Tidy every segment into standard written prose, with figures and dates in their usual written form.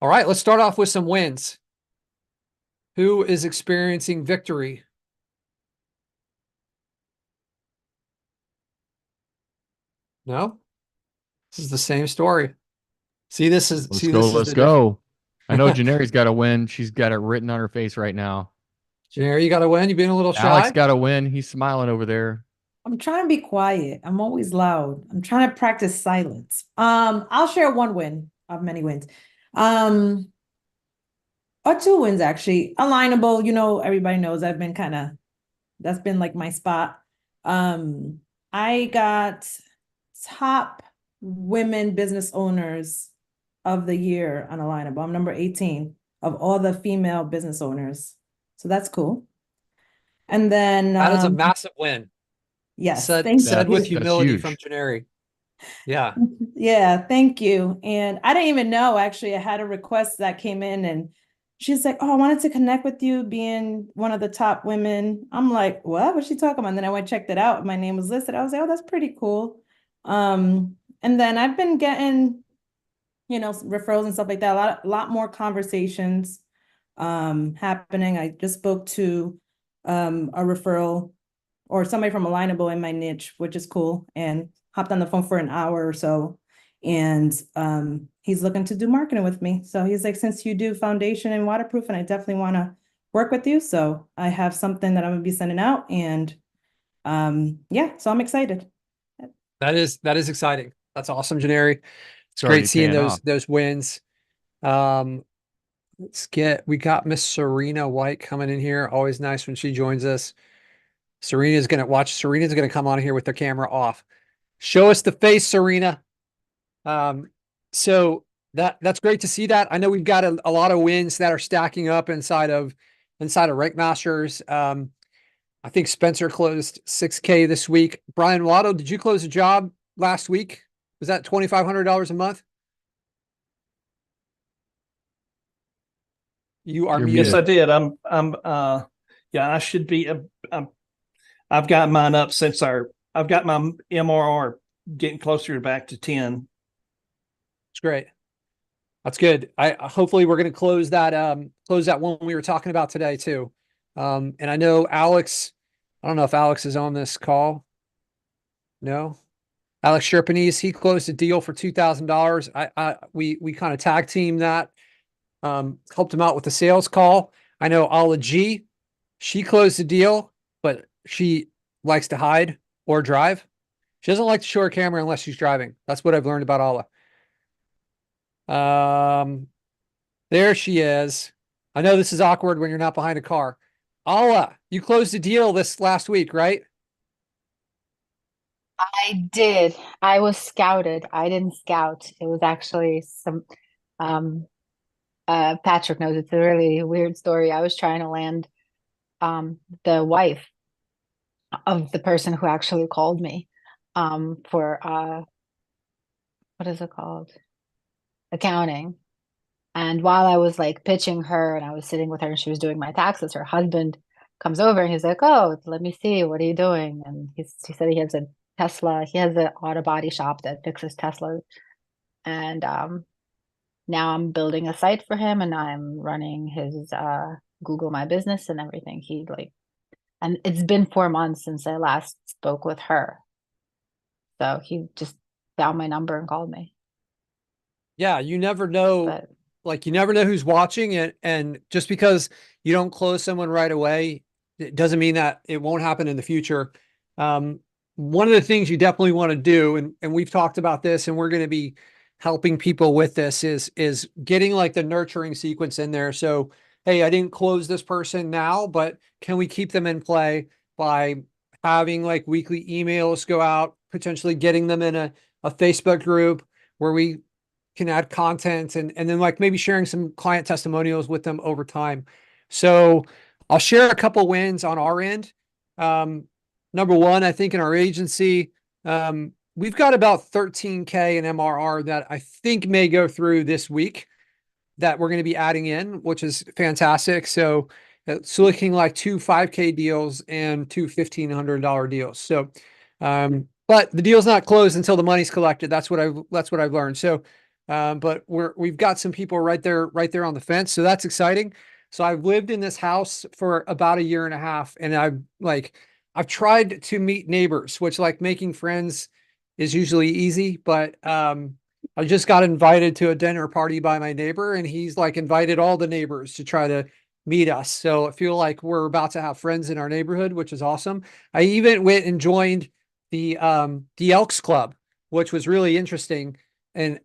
All right, let's start off with some wins. Who is experiencing victory? No, this is the same story. Let's go. This is Let's the difference. go. I know Janeri's got to win. She's got it written on her face right now. Jerry, you got to win. You being a little Alex shy? got to win. He's smiling over there. I'm trying to be quiet. I'm always loud. I'm trying to practice silence. I'll share one win of many wins. Um, or two wins actually. Alignable, everybody knows I've been that's been like my spot. Um, I got top women business owners of the year on Alignable. I'm number 18 of all the female business owners. So that's cool. And then That is a massive win. yes, Said thank said with That's you. that's humility from huge. Janeri. Yeah, Yeah, thank you. And I didn't even know actually, I had a request that came in and she's like, "Oh, I wanted to connect with you being one of the top women." I'm like, "What? What's she talking about?" And then I went checked it out. My name was listed. I was like, "Oh, that's pretty cool." And then I've been getting, referrals and stuff like that. A lot more conversations happening. I just spoke to a referral or somebody from Alignable in my niche, which is cool, and hopped on the phone for an hour or so. And he's looking to do marketing with me. So he's like, since you do foundation and waterproof, and I definitely want to work with you. So I have something that I'm gonna be sending out. And yeah, so I'm excited. that is exciting. That's awesome, Janeri. It's It's great already seeing paying those off. those wins. Um, we got Miss Serena White coming in here. Always nice when she joins us. Serena's gonna come on here with the camera off. Show us the face, Serena. Um, so that's great to see that. I know we've got a lot of wins that are stacking up inside of Rank Masters. I think Spencer closed 6K this week. Brian Waddle, did you close a job last week? Was that $2,500 a month? You are You're Yes, muted. I muted. did. Yeah, I should be. I've got mine up since I've got my MRR getting closer back to 10. It's great. That's good. I hopefully we're going to close that one we were talking about today too. And I know Alex, I don't know if Alex is on this call. No. Alex Sherpanese, he closed a deal for $2,000. We kind of tag team that, helped him out with the sales call. I know Ala G, she closed the deal, but she likes to hide or drive. She doesn't like to show her camera unless she's driving. That's what I've learned about Ala. There she is. I know this is awkward when you're not behind a car. Ala, you closed the deal this last week, right? I did. I was scouted. I didn't scout. It was actually um Patrick knows it's a really weird story. I was trying to land the wife of the person who actually called me for what is it called? Accounting. And while I was like pitching her and I was sitting with her and she was doing my taxes, her husband comes over and he's like, "Oh, let me see. What are you doing?" And he said he has a Tesla. He has an auto body shop that fixes Teslas. And now I'm building a site for him and I'm running his Google My Business and everything. And it's been 4 months since I last spoke with her. So he just found my number and called me. Yeah, you never know. But Like you never know who's watching it. And just because you don't close someone right away, it doesn't mean that it won't happen in the future. Um, One of the things you definitely want to do, and we've talked about this, and we're going to be helping people with this is getting like the nurturing sequence in there. So, hey, I didn't close this person now, but can we keep them in play by having like weekly emails go out, potentially getting them in a Facebook group where we can add content and then like maybe sharing some client testimonials with them over time. So I'll share a couple wins on our end. Um, Number one, I think in our agency, we've got about 13K in MRR that I think may go through this week that we're going to be adding in, which is fantastic. So it's looking like two 5K deals and two $1,500 deals. But the deal's not closed until the money's collected. That's what I've learned. So But we've got some people right there on the fence. So that's exciting. So I've lived in this house for about a year and a half, and I've tried to meet neighbors, which like making friends is usually easy, but I just got invited to a dinner party by my neighbor, and he's like invited all the neighbors to try to meet us. So I feel like we're about to have friends in our neighborhood, which is awesome. I even went and joined the Elks Club, which was really interesting. And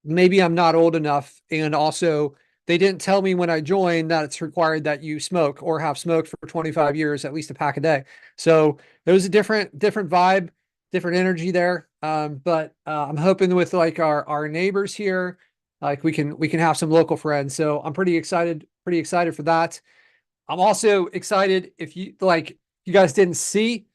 maybe I'm not old enough, and also they didn't tell me when I joined that it's required that you smoke or have smoked for 25 years, at least a pack a day. So there was a different vibe, different energy there. But I'm hoping with like our neighbors here, like we can have some local friends. So I'm pretty excited for that. I'm also excited if you guys didn't see,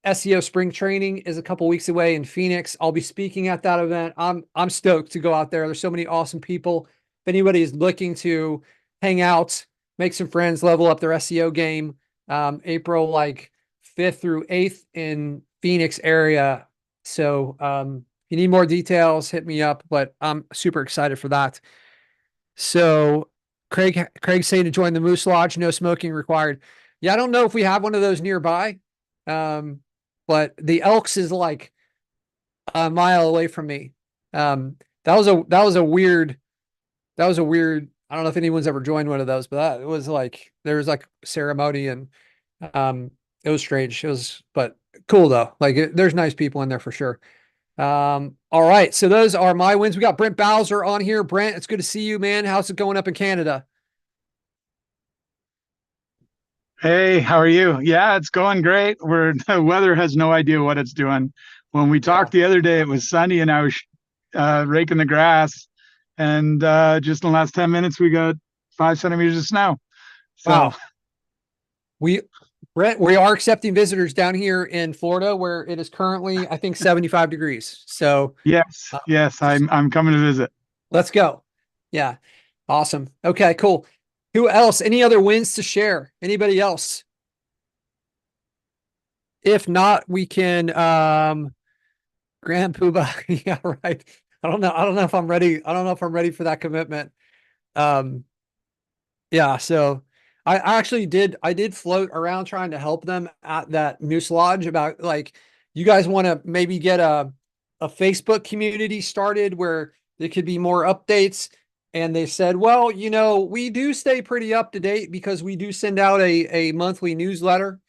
SEO spring training is a couple weeks away in Phoenix. I'll be speaking at that event. I'm stoked to go out there. There's so many awesome people. If anybody is looking to hang out, make some friends, level up their SEO game, April like 5th through 8th in Phoenix area. So if you need more details, hit me up, but I'm super excited for that. So Craig's saying to join the Moose Lodge, no smoking required. Yeah, I don't know if we have one of those nearby. But the Elks is like a mile away from me. That was a weird, I don't know if anyone's ever joined one of those, but it was like, there was like ceremony, and it was strange. But cool though. Like there's nice people in there for sure. All right. So those are my wins. We got Brent Bowser on here. Brent, it's good to see you, man. How's it going up in Canada? Hey, how are you? Yeah, it's going great. The weather has no idea what it's doing. When we talked the other day, it was sunny and I was raking the grass, and just in the last 10 minutes, we got 5 centimeters of snow. So, wow. Brent, we are accepting visitors down here in Florida, where it is currently, I think, 75 degrees. So yes, I'm coming to visit. let's go. Yeah. Awesome. Okay, cool. Who else? Any other wins to share? Anybody else? If not, we can Grand Poobah. Yeah, right. I don't know if I'm ready. I don't know if I'm ready for that commitment. Yeah, so I actually did float around trying to help them at that Moose Lodge about like, you guys want to maybe get a Facebook community started where there could be more updates. And they said, well, we do stay pretty up to date because we do send out a monthly newsletter.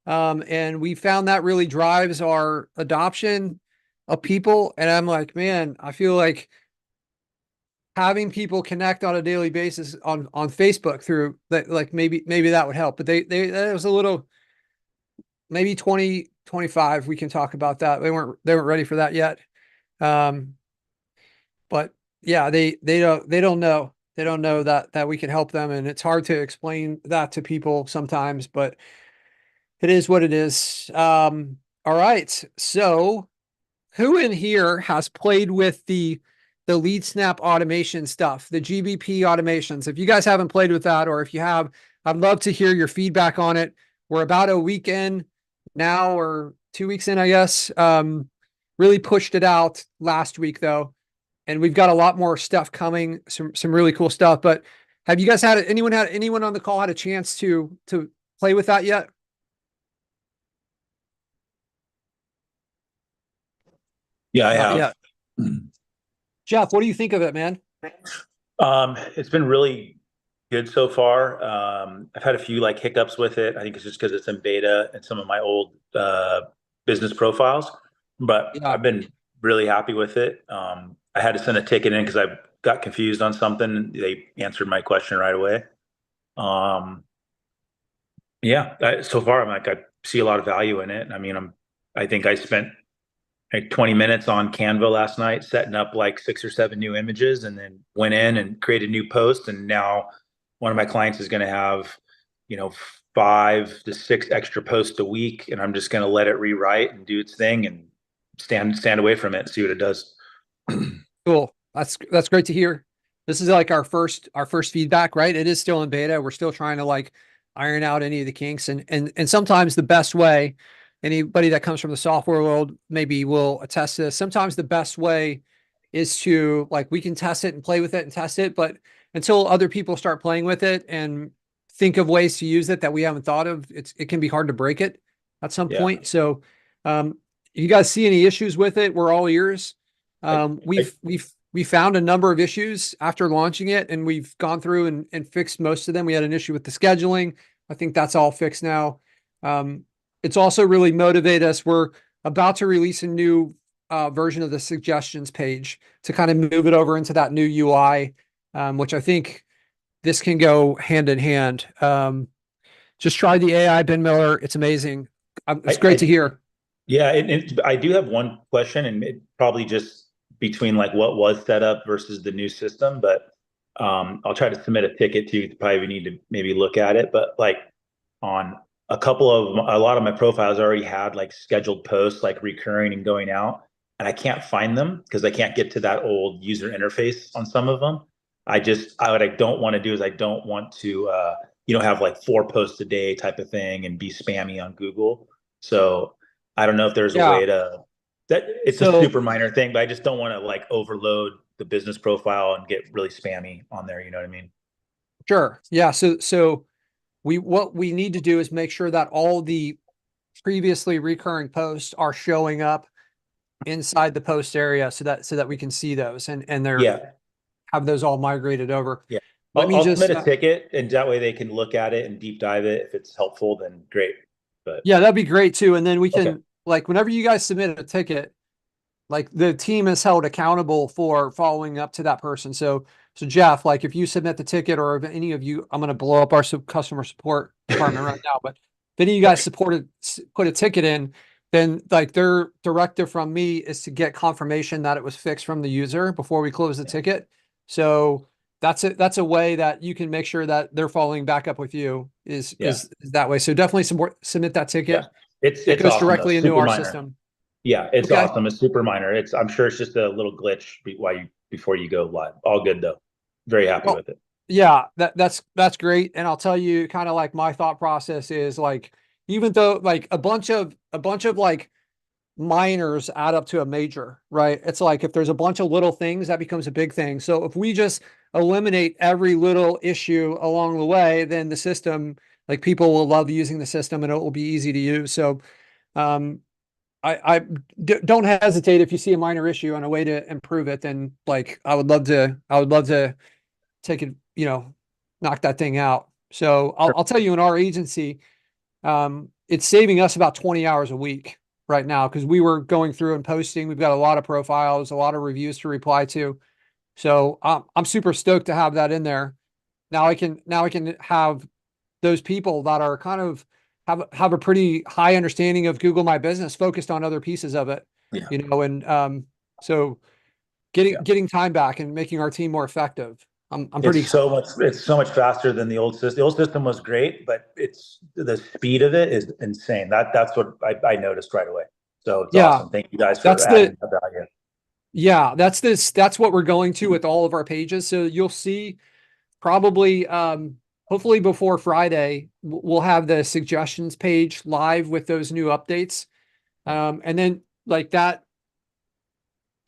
And we found that really drives our adoption of people. And I'm like, man, I feel like having people connect on a daily basis on Facebook through that, like maybe that would help. But that was a little, maybe 2025. We can talk about that. They weren't ready for that yet. But yeah, they don't know. They don't know that we can help them. And it's hard to explain that to people sometimes, but it is what it is. All right. So who in here has played with the lead snap automation stuff, the GBP automations? If you guys haven't played with that, or if you have, I'd love to hear your feedback on it. We're about a week in now, or 2 weeks in, I guess. Really pushed it out last week though. And we've got a lot more stuff coming, some really cool stuff. But have you guys had anyone on the call had a chance to play with that yet? Yeah, I have. Yeah. Jeff, what do you think of it, man? It's been really good so far. I've had a few like hiccups with it. I think it's just because it's in beta and some of my old business profiles, but Yeah. I've been really happy with it. I had to send a ticket in because I got confused on something. They answered my question right away. So far I see a lot of value in it. I mean, I think I spent like 20 minutes on Canva last night, setting up like 6 or 7 new images, and then went in and created a new post. And now one of my clients is going to have, 5 to 6 extra posts a week. And I'm just going to let it rewrite and do its thing and stand away from it and see what it does. Cool. That's great to hear. This is like our first feedback, right? It is still in beta. We're still trying to like iron out any of the kinks, and sometimes the best way, anybody that comes from the software world maybe will attest to this. Sometimes the best way is to like, we can test it and play with it and test it, but until other people start playing with it and think of ways to use it that we haven't thought of, it can be hard to break it at some Yeah. point. So, you guys see any issues with it? We're all ears. We found a number of issues after launching it, and we've gone through and fixed most of them. We had an issue with the scheduling. I think that's all fixed now. It's also really motivated us. We're about to release a new version of the suggestions page to kind of move it over into that new UI, which I think this can go hand in hand. Just try the AI, Ben Miller. It's amazing. It's great to hear. Yeah, I do have one question, and it probably just between like what was set up versus the new system, but I'll try to submit a ticket to you. Probably need to maybe look at it, but like on a lot of my profiles already had like scheduled posts, like recurring and going out, and I can't find them because I can't get to that old user interface on some of them. What I don't want to do is I don't want to have like 4 posts a day type of thing and be spammy on Google. So I don't know if there's a way to that. It's a super minor thing, but I just don't want to like overload the business profile and get really spammy on there. You know what I mean? Sure. Yeah. So what we need to do is make sure that all the previously recurring posts are showing up inside the post area so that we can see those and they're have those all migrated over. Yeah. I'll submit a ticket, and that way they can look at it and deep dive it. If it's helpful, then great. But yeah, that'd be great too. And then we can like, whenever you guys submit a ticket, like the team is held accountable for following up to that person. So Jeff, like if you submit the ticket, or if any of you, I'm going to blow up our customer support department right now, but if any of you guys put a ticket in, then like their directive from me is to get confirmation that it was fixed from the user before we close the ticket. So that's a way that you can make sure that they're following back up with you is that way. So definitely submit that ticket. Yeah. It goes awesome, directly into our minor system. Yeah, it's awesome. It's super minor. I'm sure it's just a little glitch before you go live. All good though. Very happy with it. Yeah, that's great. And I'll tell you kind of like my thought process is like, even though like a bunch of like minors add up to a major, right? It's like if there's a bunch of little things, that becomes a big thing. So if we just eliminate every little issue along the way, then the system, like people will love using the system and it will be easy to use. So don't hesitate if you see a minor issue and a way to improve it. Then like I would love to take it, knock that thing out. So I'll tell you, in our agency, it's saving us about 20 hours a week right now, because we were going through and posting. We've got a lot of profiles, a lot of reviews to reply to. So I'm super stoked to have that in there. Now I can have those people that are kind of have a pretty high understanding of Google My Business focused on other pieces of it, and so getting time back and making our team more effective. I'm pretty excited. It's so much faster than the old system. The old system was great, but the speed of it is insane. That's what I noticed right away. So it's awesome. Thank you guys for adding that value. Yeah, that's what we're going to with all of our pages. So you'll see probably, hopefully before Friday, we'll have the suggestions page live with those new updates. And then like that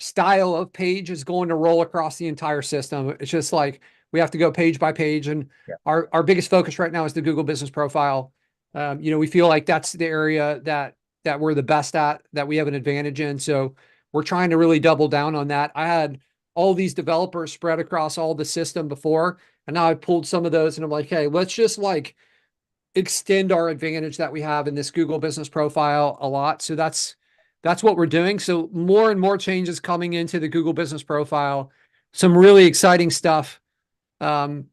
style of page is going to roll across the entire system. It's just like, we have to go page by page. And our biggest focus right now is the Google Business Profile. We feel like that's the area that we're the best at, that we have an advantage in. So we're trying to really double down on that. I had all these developers spread across all the system before, and now I pulled some of those and I'm like, hey, let's just like extend our advantage that we have in this Google Business Profile a lot. So that's what we're doing. So more and more changes coming into the Google Business Profile. Some really exciting stuff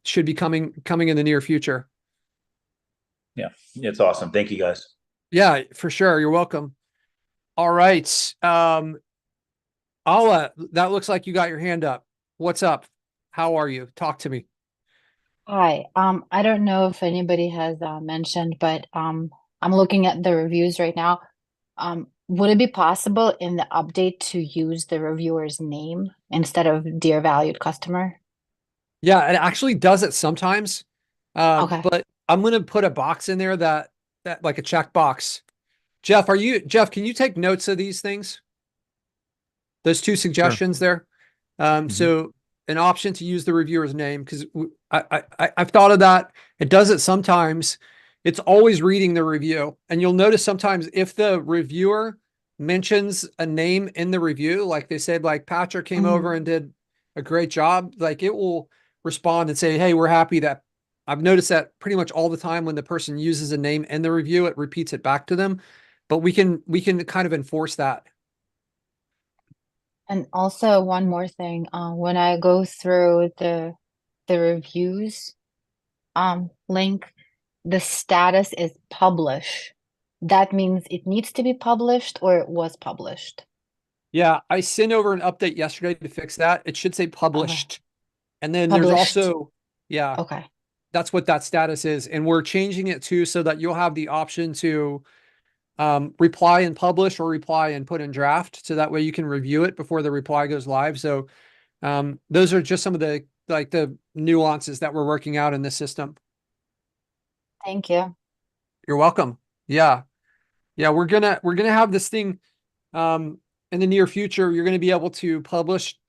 should be coming in the near future. Yeah, it's awesome. Thank you guys. Yeah, for sure. You're welcome. All right. That looks like you got your hand up. What's up? How are you? Talk to me. Hi. I don't know if anybody has mentioned, but I'm looking at the reviews right now. Would it be possible in the update to use the reviewer's name instead of dear valued customer? Yeah, it actually does it sometimes. Okay. But I'm going to put a box in there that like a check box. Jeff, can you take notes of these things? Those two suggestions there. So an option to use the reviewer's name, because I've thought of that. It does it sometimes. It's always reading the review. And you'll notice sometimes if the reviewer mentions a name in the review, like they said, like Patrick came over and did a great job, like it will respond and say, hey, we're happy that I've noticed that pretty much all the time when the person uses a name in the review, it repeats it back to them. But we can kind of enforce that. And also one more thing, when I go through the reviews link, the status is publish. That means it needs to be published or it was published. Yeah, I sent over an update yesterday to fix that. It should say published. And then there's Published. also, yeah, Okay. that's what that status is. And we're changing it too, so that you'll have the option to reply and publish or reply and put in draft. So that way you can review it before the reply goes live. So those are just some of the, like the nuances that we're working out in this system. Thank you. You're welcome. Yeah. Yeah. We're going to have this thing, in the near future. You're going to be able to publish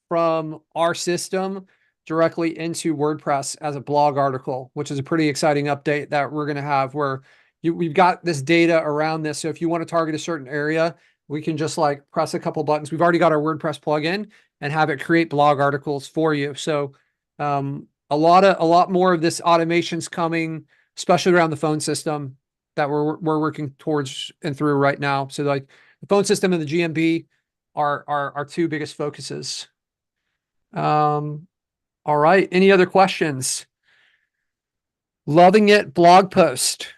from our system directly into WordPress as a blog article, which is a pretty exciting update that we're going to have, where we've got this data around this. So if you want to target a certain area, we can just like press a couple buttons. We've already got our WordPress plugin and have it create blog articles for you. So a lot more of this automation's coming, especially around the phone system that we're working towards and through right now. So like the phone system and the GMB are our two biggest focuses. All right. Any other questions? Loving it blog post.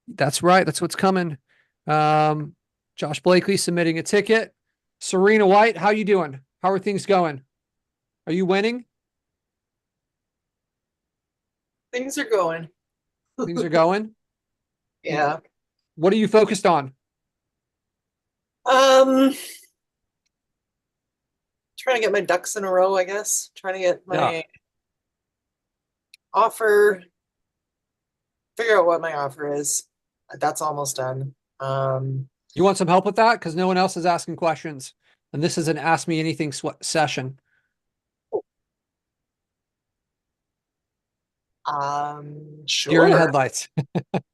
That's right. That's what's coming. Josh Blakely submitting a ticket. Serena White, how you doing? How are things going? Are you winning? Things are going. Things are going? Yeah. What are you focused on? Trying to get my ducks in a row, I guess. Trying to get my offer, figure out what my offer is. That's almost done. You want some help with that? Because no one else is asking questions. And this is an Ask Me Anything session. Sure. You're in headlights.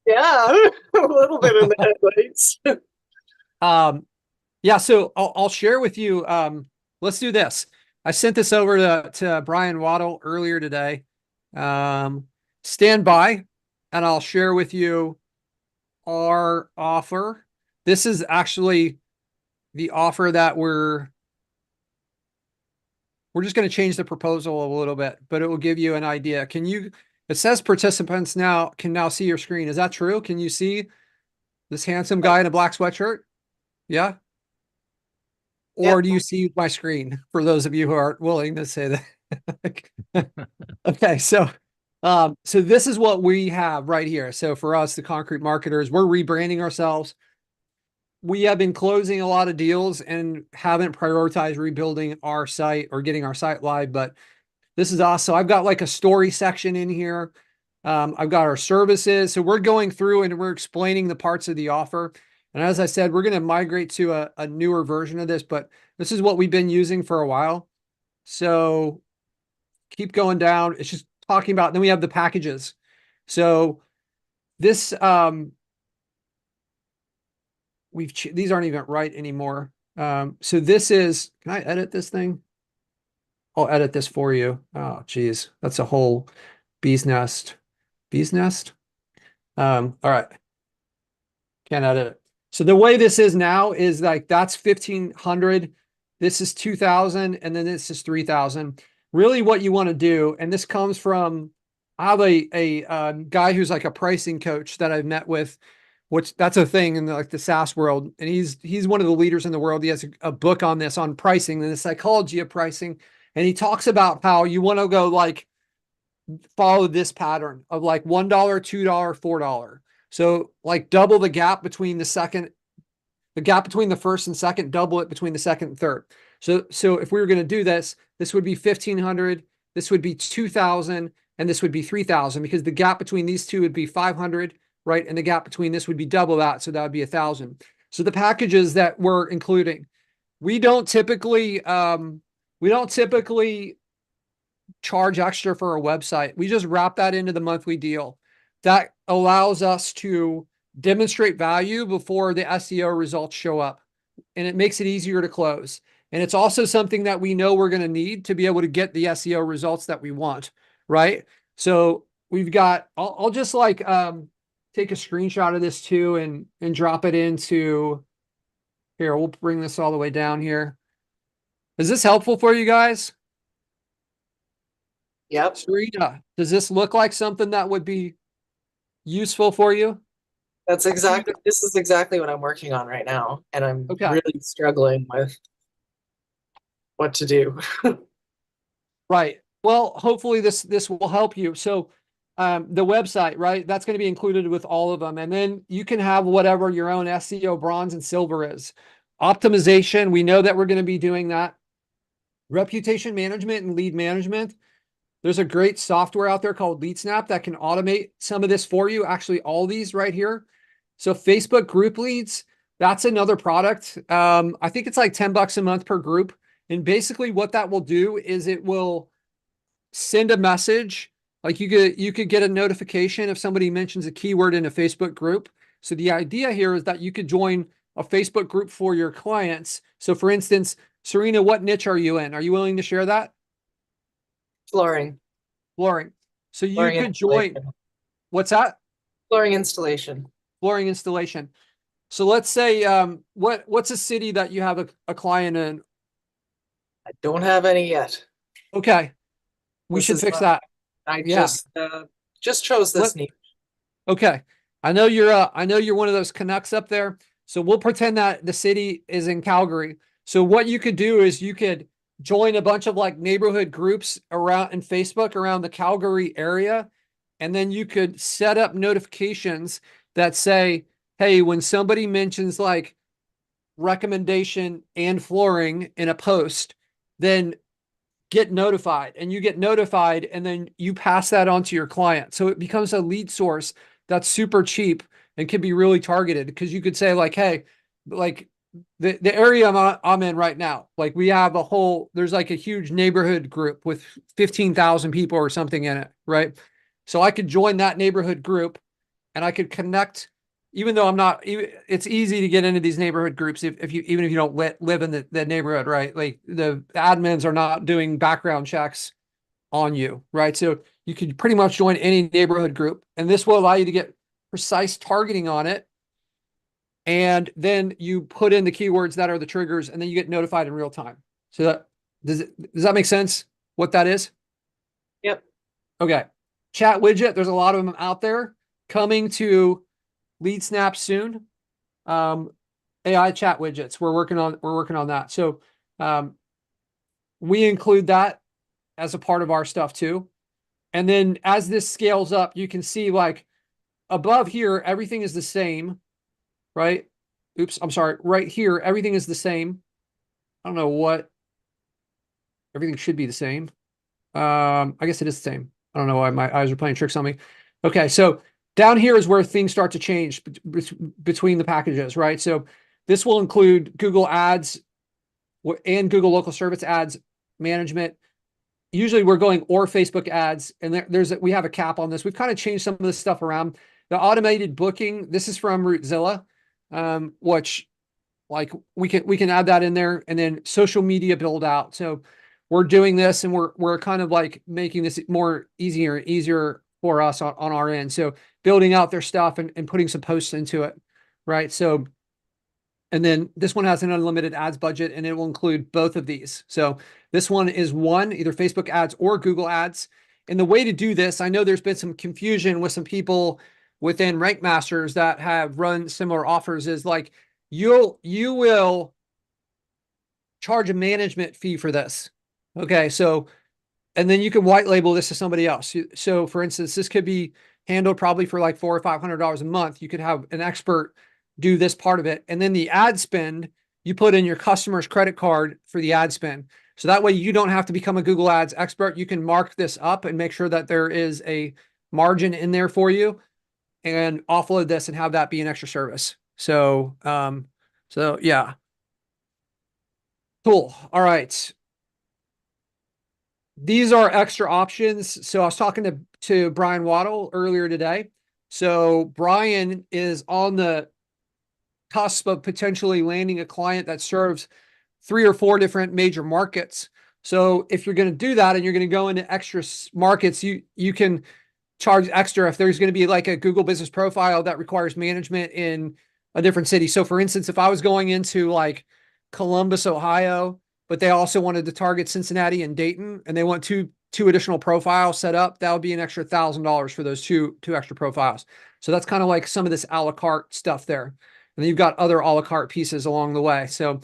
Yeah, a little bit in the headlights. Yeah, so I'll share with you. Let's do this. I sent this over to Brian Waddle earlier today. Stand by and I'll share with you our offer. This is actually the offer that we're just going to change the proposal a little bit, but it will give you an idea. It says participants can now see your screen. Is that true? Can you see this handsome guy in a black sweatshirt? Yeah. Or do you see my screen, for those of you who aren't willing to say that? Okay. So this is what we have right here. So for us, the concrete marketers, we're rebranding ourselves. We have been closing a lot of deals and haven't prioritized rebuilding our site or getting our site live, but this is awesome. I've got like a story section in here. I've got our services. So we're going through and we're explaining the parts of the offer. And as I said, we're going to migrate to a newer version of this, but this is what we've been using for a while. So keep going down. It's just talking about, then we have the packages. So this, these aren't even right anymore. So this is, can I edit this thing? I'll edit this for you. Oh, geez. That's a whole bee's nest. Bee's nest? All right. Can't edit it. So the way this is now is like, that's 1,500. This is 2,000. And then this is 3,000. Really what you want to do, and this comes from, I have a guy who's like a pricing coach that I've met with, which that's a thing in the SaaS world. And he's one of the leaders in the world. He has a book on this, on pricing and the psychology of pricing. And he talks about how you want to go like, follow this pattern of like $1, $2, $4. So like double the gap between the gap between the first and second, double it between the second and third. So if we were going to do this, this would be 1,500, this would be 2,000, and this would be 3,000, because the gap between these two would be 500, right? And the gap between this would be double that. So that would be 1,000. So the packages that we're including, we don't typically We don't typically charge extra for a website. We just wrap that into the monthly deal. That allows us to demonstrate value before the SEO results show up, and it makes it easier to close. And it's also something that we know we're going to need to be able to get the SEO results that we want, right? So we've got, I'll just like take a screenshot of this too and drop it into here. We'll bring this all the way down here. Is this helpful for you guys? Yep. Serena, does this look like something that would be useful for you? This is exactly what I'm working on right now. And I'm Okay. really struggling with what to do. Right. Well, hopefully this will help you. So the website, right? That's going to be included with all of them. And then you can have whatever your own SEO bronze and silver is. Optimization, we know that we're going to be doing that. Reputation management and lead management. There's a great software out there called LeadSnap that can automate some of this for you. Actually, all these right here. So Facebook group leads, that's another product. I think it's like $10 a month per group. And basically what that will do is it will send a message. Like you could get a notification if somebody mentions a keyword in a Facebook group. So the idea here is that you could join a Facebook group for your clients. So for instance, Serena, what niche are you in? Are you willing to share that? Flooring. Flooring. So you Flooring could join, installation. what's that? Flooring installation. Flooring installation. So let's say, what's a city that you have a client in? I don't have any yet. Okay. We This should is fix what- that. I Yeah. just chose this niche. Okay. I know you're one of those Canucks up there. So we'll pretend that the city is in Calgary. So what you could do is you could join a bunch of like neighborhood groups around in Facebook around the Calgary area. And then you could set up notifications that say, hey, when somebody mentions like recommendation and flooring in a post, then get notified, and you get notified, and then you pass that on to your client. So it becomes a lead source that's super cheap and can be really targeted, because you could say like, hey, like the area I'm in right now, like we have there's like a huge neighborhood group with 15,000 people or something in it, right? So I could join that neighborhood group and I could connect, even though it's easy to get into these neighborhood groups even if you don't live in the neighborhood, right? Like the admins are not doing background checks on you, right? So you could pretty much join any neighborhood group, and this will allow you to get precise targeting on it. And then you put in the keywords that are the triggers, and then you get notified in real time. So does that make sense what that is? Yep. Okay. Chat widget, there's a lot of them out there coming to LeadSnap soon. AI chat widgets. We're working on that. So we include that as a part of our stuff too. And then as this scales up, you can see like above here, everything is the same, right? Oops, I'm sorry. Right here, everything is the same. I don't know what. Everything should be the same. I guess it is the same. I don't know why my eyes are playing tricks on me. Okay, so down here is where things start to change between the packages, right? So this will include Google Ads and Google Local Service Ads management. Usually we're going or Facebook ads, and we have a cap on this. We've kind of changed some of this stuff around. The automated booking, this is from Rootzilla, which like we can add that in there, and then social media build out. So we're doing this, and we're kind of like making this easier for us on our end. So building out their stuff and putting some posts into it, right? So, and then this one has an unlimited ads budget, and it will include both of these. So this one is either Facebook ads or Google ads. And the way to do this, I know there's been some confusion with some people within Rank Masters that have run similar offers, is like you will charge a management fee for this. Okay, so, and then you can white label this to somebody else. So for instance, this could be handled probably for like $400 or $500 a month. You could have an expert do this part of it. And then the ad spend, you put in your customer's credit card for the ad spend. So that way you don't have to become a Google Ads expert. You can mark this up and make sure that there is a margin in there for you, and offload this and have that be an extra service. So, so yeah. Cool. All right. these are extra options. So I was talking to Brian Waddle earlier today. So Brian is on the cusp of potentially landing a client that serves 3 or 4 different major markets. So if you're going to do that and you're going to go into extra markets, you can charge extra if there's going to be like a Google business profile that requires management in a different city. So for instance, if I was going into like Columbus, Ohio, but they also wanted to target Cincinnati and Dayton, and they want two additional profiles set up, that would be an extra $1,000 for those two extra profiles. So that's kind of like some of this a la carte stuff there. And then you've got other a la carte pieces along the way. So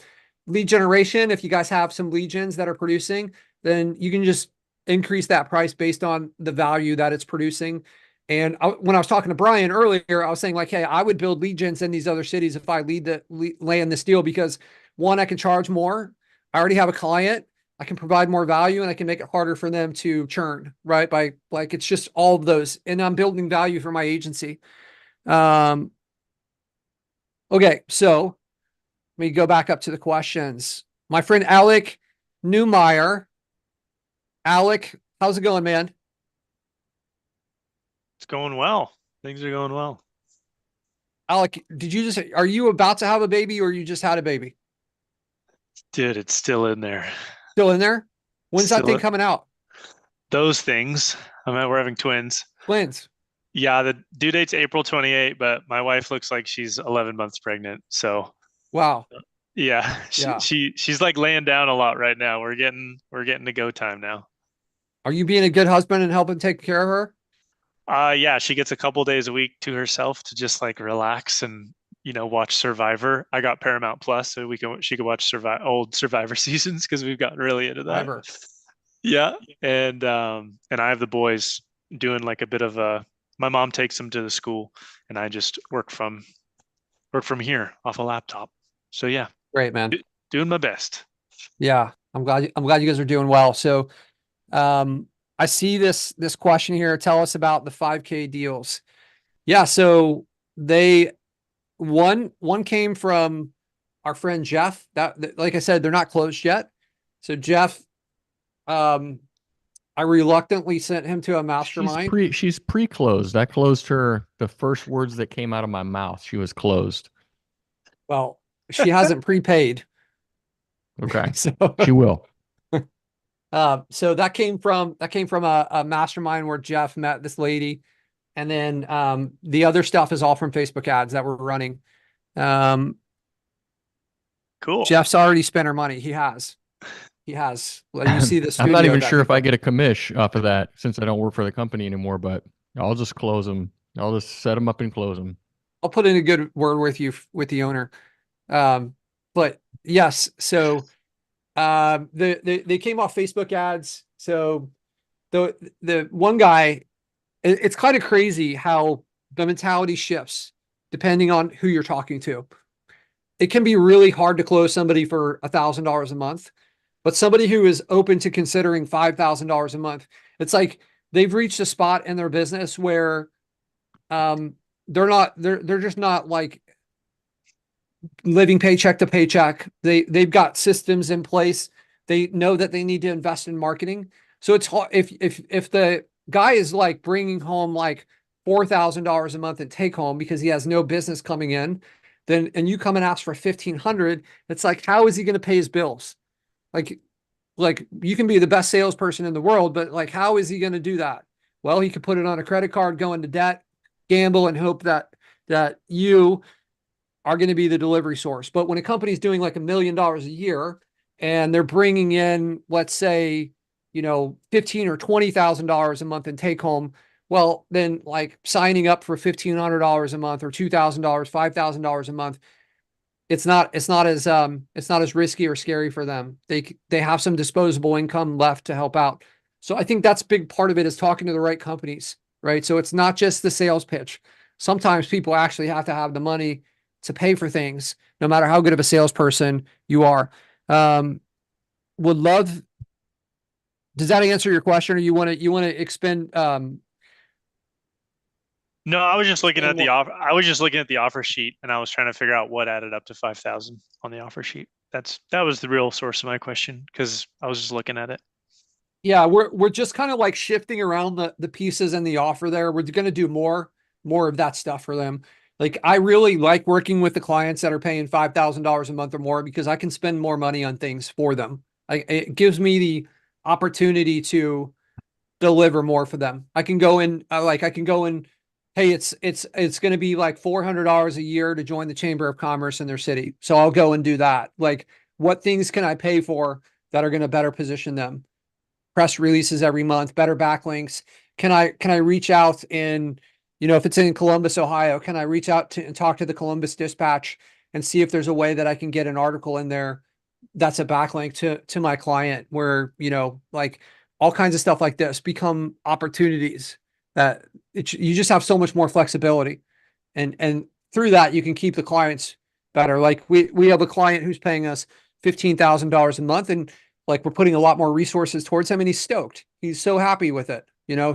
lead generation, if you guys have some legions that are producing, then you can just increase that price based on the value that it's producing. And when I was talking to Brian earlier, I was saying like, hey, I would build lead gens in these other cities if I land this deal, because one, I can charge more. I already have a client. I can provide more value, and I can make it harder for them to churn, right? By like, it's just all of those, and I'm building value for my agency. Okay. So let me go back up to the questions. My friend Alec Newmeyer. Alec, how's it going, man? It's going well. Things are going well. Alec, are you about to have a baby, or you just had a baby? Dude, it's still in there. Still in there? When's that Still thing in- coming out? Those things. We're having twins. Twins. Yeah, the due date's April 28, but my wife looks like she's 11 months pregnant. So Wow. yeah, Yeah. she's like laying down a lot right now. We're getting to go time now. Are you being a good husband and helping take care of her? Yeah, she gets a couple days a week to herself to just like relax and watch Survivor. I got Paramount Plus, so she could watch old Survivor seasons because we've gotten really into that. Survivor. Yeah, and I have the boys doing like a bit of a. My mom takes them to the school, and I just work from here off a laptop. So yeah, Great, man. doing my best. Yeah. I'm glad you guys are doing well. So, I see this question here. Tell us about the 5K deals. Yeah. So one came from our friend Jeff. That, like I said, they're not closed yet. So Jeff, I reluctantly sent him to a mastermind. She's pre-closed. I closed her the first words that came out of my mouth. She was closed. Well, she hasn't prepaid. Okay. So She will. so that came from a mastermind where Jeff met this lady. And then the other stuff is all from Facebook ads that we're running. Cool. Jeff's already spent her money. He has. Well, you see the I'm not studio even that sure he if I built. get a commish off of that since I don't work for the company anymore, but I'll just close them. I'll just set them up and close them. I'll put in a good word with you with the owner. But yes, so they came off Facebook ads. So the one guy, it's kind of crazy how the mentality shifts depending on who you're talking to. It can be really hard to close somebody for $1,000 a month, but somebody who is open to considering $5,000 a month, it's like they've reached a spot in their business where they're just not like living paycheck to paycheck. They've got systems in place. They know that they need to invest in marketing. So it's hard if the guy is like bringing home like $4,000 a month in take home because he has no business coming in, then and you come and ask for 1,500, it's like, how is he going to pay his bills? Like you can be the best salesperson in the world, but like, how is he going to do that? Well, he could put it on a credit card, go into debt, gamble, and hope that you are going to be the delivery source. But when a company's doing like $1 million a year and they're bringing in, let's say, $15,000 or $20,000 a month in take home, well, then like signing up for $1,500 a month or $2,000, $5,000 a month, it's not as risky or scary for them. They have some disposable income left to help out. So I think that's a big part of it, is talking to the right companies, right? So it's not just the sales pitch. Sometimes people actually have to have the money to pay for things, no matter how good of a salesperson you are. Would love. Does that answer your question, or you want to expend? No, I was just looking at the more. offer. I was just looking at the offer sheet, and I was trying to figure out what added up to 5,000 on the offer sheet. That was the real source of my question, because I was just looking at it. Yeah, we're just kind of like shifting around the pieces and the offer there. We're going to do more of that stuff for them. Like I really like working with the clients that are paying $5,000 a month or more because I can spend more money on things for them. It gives me the opportunity to deliver more for them. I can go in, I can go in. Hey, it's going to be like $400 a year to join the Chamber of Commerce in their city. So I'll go and do that. Like, what things can I pay for that are going to better position them? Press releases every month, better backlinks. Can I reach out in, if it's in Columbus, Ohio, can I reach out to and talk to the Columbus Dispatch and see if there's a way that I can get an article in there that's a backlink to my client where, like all kinds of stuff like this become opportunities that you just have so much more flexibility. And through that, you can keep the clients better. Like we have a client who's paying us $15,000 a month, and like we're putting a lot more resources towards him, and he's stoked. He's so happy with it,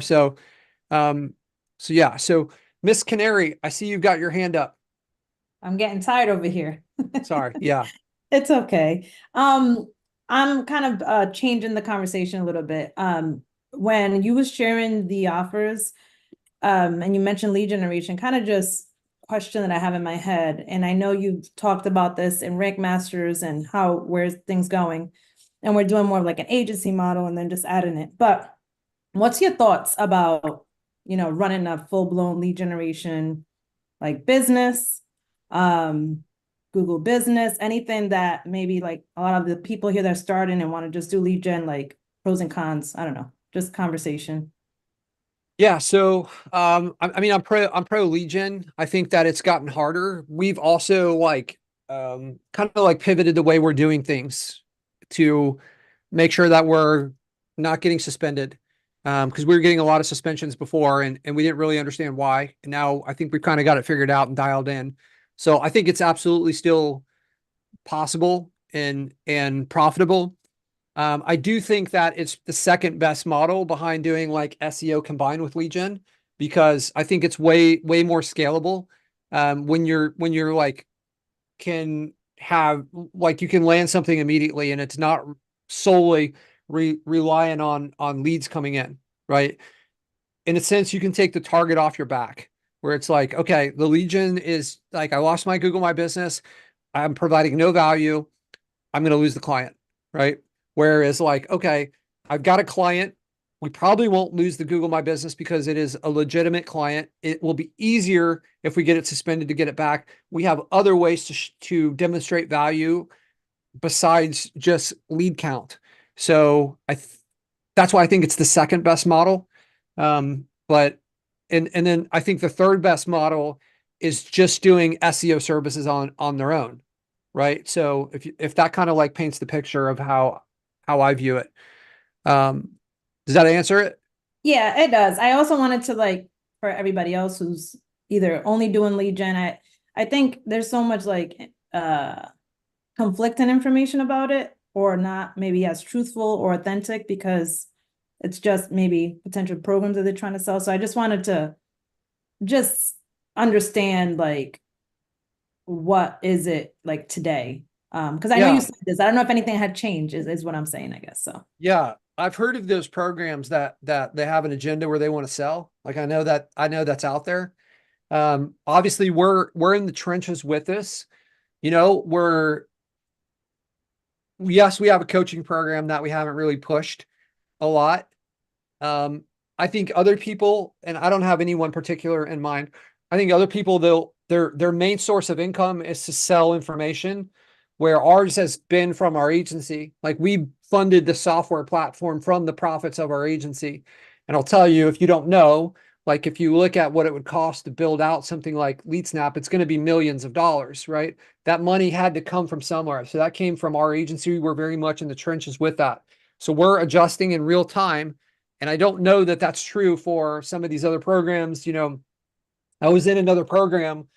so yeah. So Miss Canary, I see you've got your hand up. I'm getting tired over here. Sorry. Yeah. It's okay. I'm kind of changing the conversation a little bit. When you was sharing the offers, and you mentioned lead generation, kind of just question that I have in my head. And I know you've talked about this in Rank Masters and where's things going. And we're doing more of like an agency model and then just adding it. But what's your thoughts about, running a full-blown lead generation, like business, Google Business, anything that maybe like a lot of the people here that are starting and want to just do lead gen, like pros and cons, I don't know, just conversation. Yeah. So, I'm pro lead gen. I think that it's gotten harder. We've also kind of like pivoted the way we're doing things to make sure that we're not getting suspended. Because we were getting a lot of suspensions before and we didn't really understand why. And now I think we've kind of got it figured out and dialed in. So I think it's absolutely still possible and profitable. I do think that it's the second best model behind doing like SEO combined with lead gen, because I think it's way more scalable. When you're like can have like you can land something immediately and it's not solely relying on leads coming in, right? In a sense, you can take the target off your back where it's like, okay, the lead gen is like, I lost my Google My Business. I'm providing no value. I'm going to lose the client, right? Whereas like, okay, I've got a client. We probably won't lose the Google My Business because it is a legitimate client. It will be easier if we get it suspended to get it back. We have other ways to demonstrate value besides just lead count. So that's why I think it's the second best model. But then I think the third best model is just doing SEO services on their own, right? So if that kind of like paints the picture of how I view it. Does that answer it? Yeah, it does. I also wanted to like for everybody else who's either only doing lead gen, I think there's so much like conflicting information about it, or not maybe as truthful or authentic because it's just maybe potential programs that they're trying to sell. So I just wanted to just understand like what is it like today? Because I know you said this. I don't know if anything had changed, is what I'm saying, I guess. So yeah, I've heard of those programs that they have an agenda where they want to sell. Like I know that's out there. Obviously we're in the trenches with this. Yes, we have a coaching program that we haven't really pushed a lot. I think other people, and I don't have anyone particular in mind, I think other people, their main source of income is to sell information, where ours has been from our agency. Like we funded the software platform from the profits of our agency. And I'll tell you, if you don't know, like if you look at what it would cost to build out something like LeadSnap, it's going to be millions of dollars, right? That money had to come from somewhere. So that came from our agency. We're very much in the trenches with that. So we're adjusting in real time. And I don't know that that's true for some of these other programs. I was in another program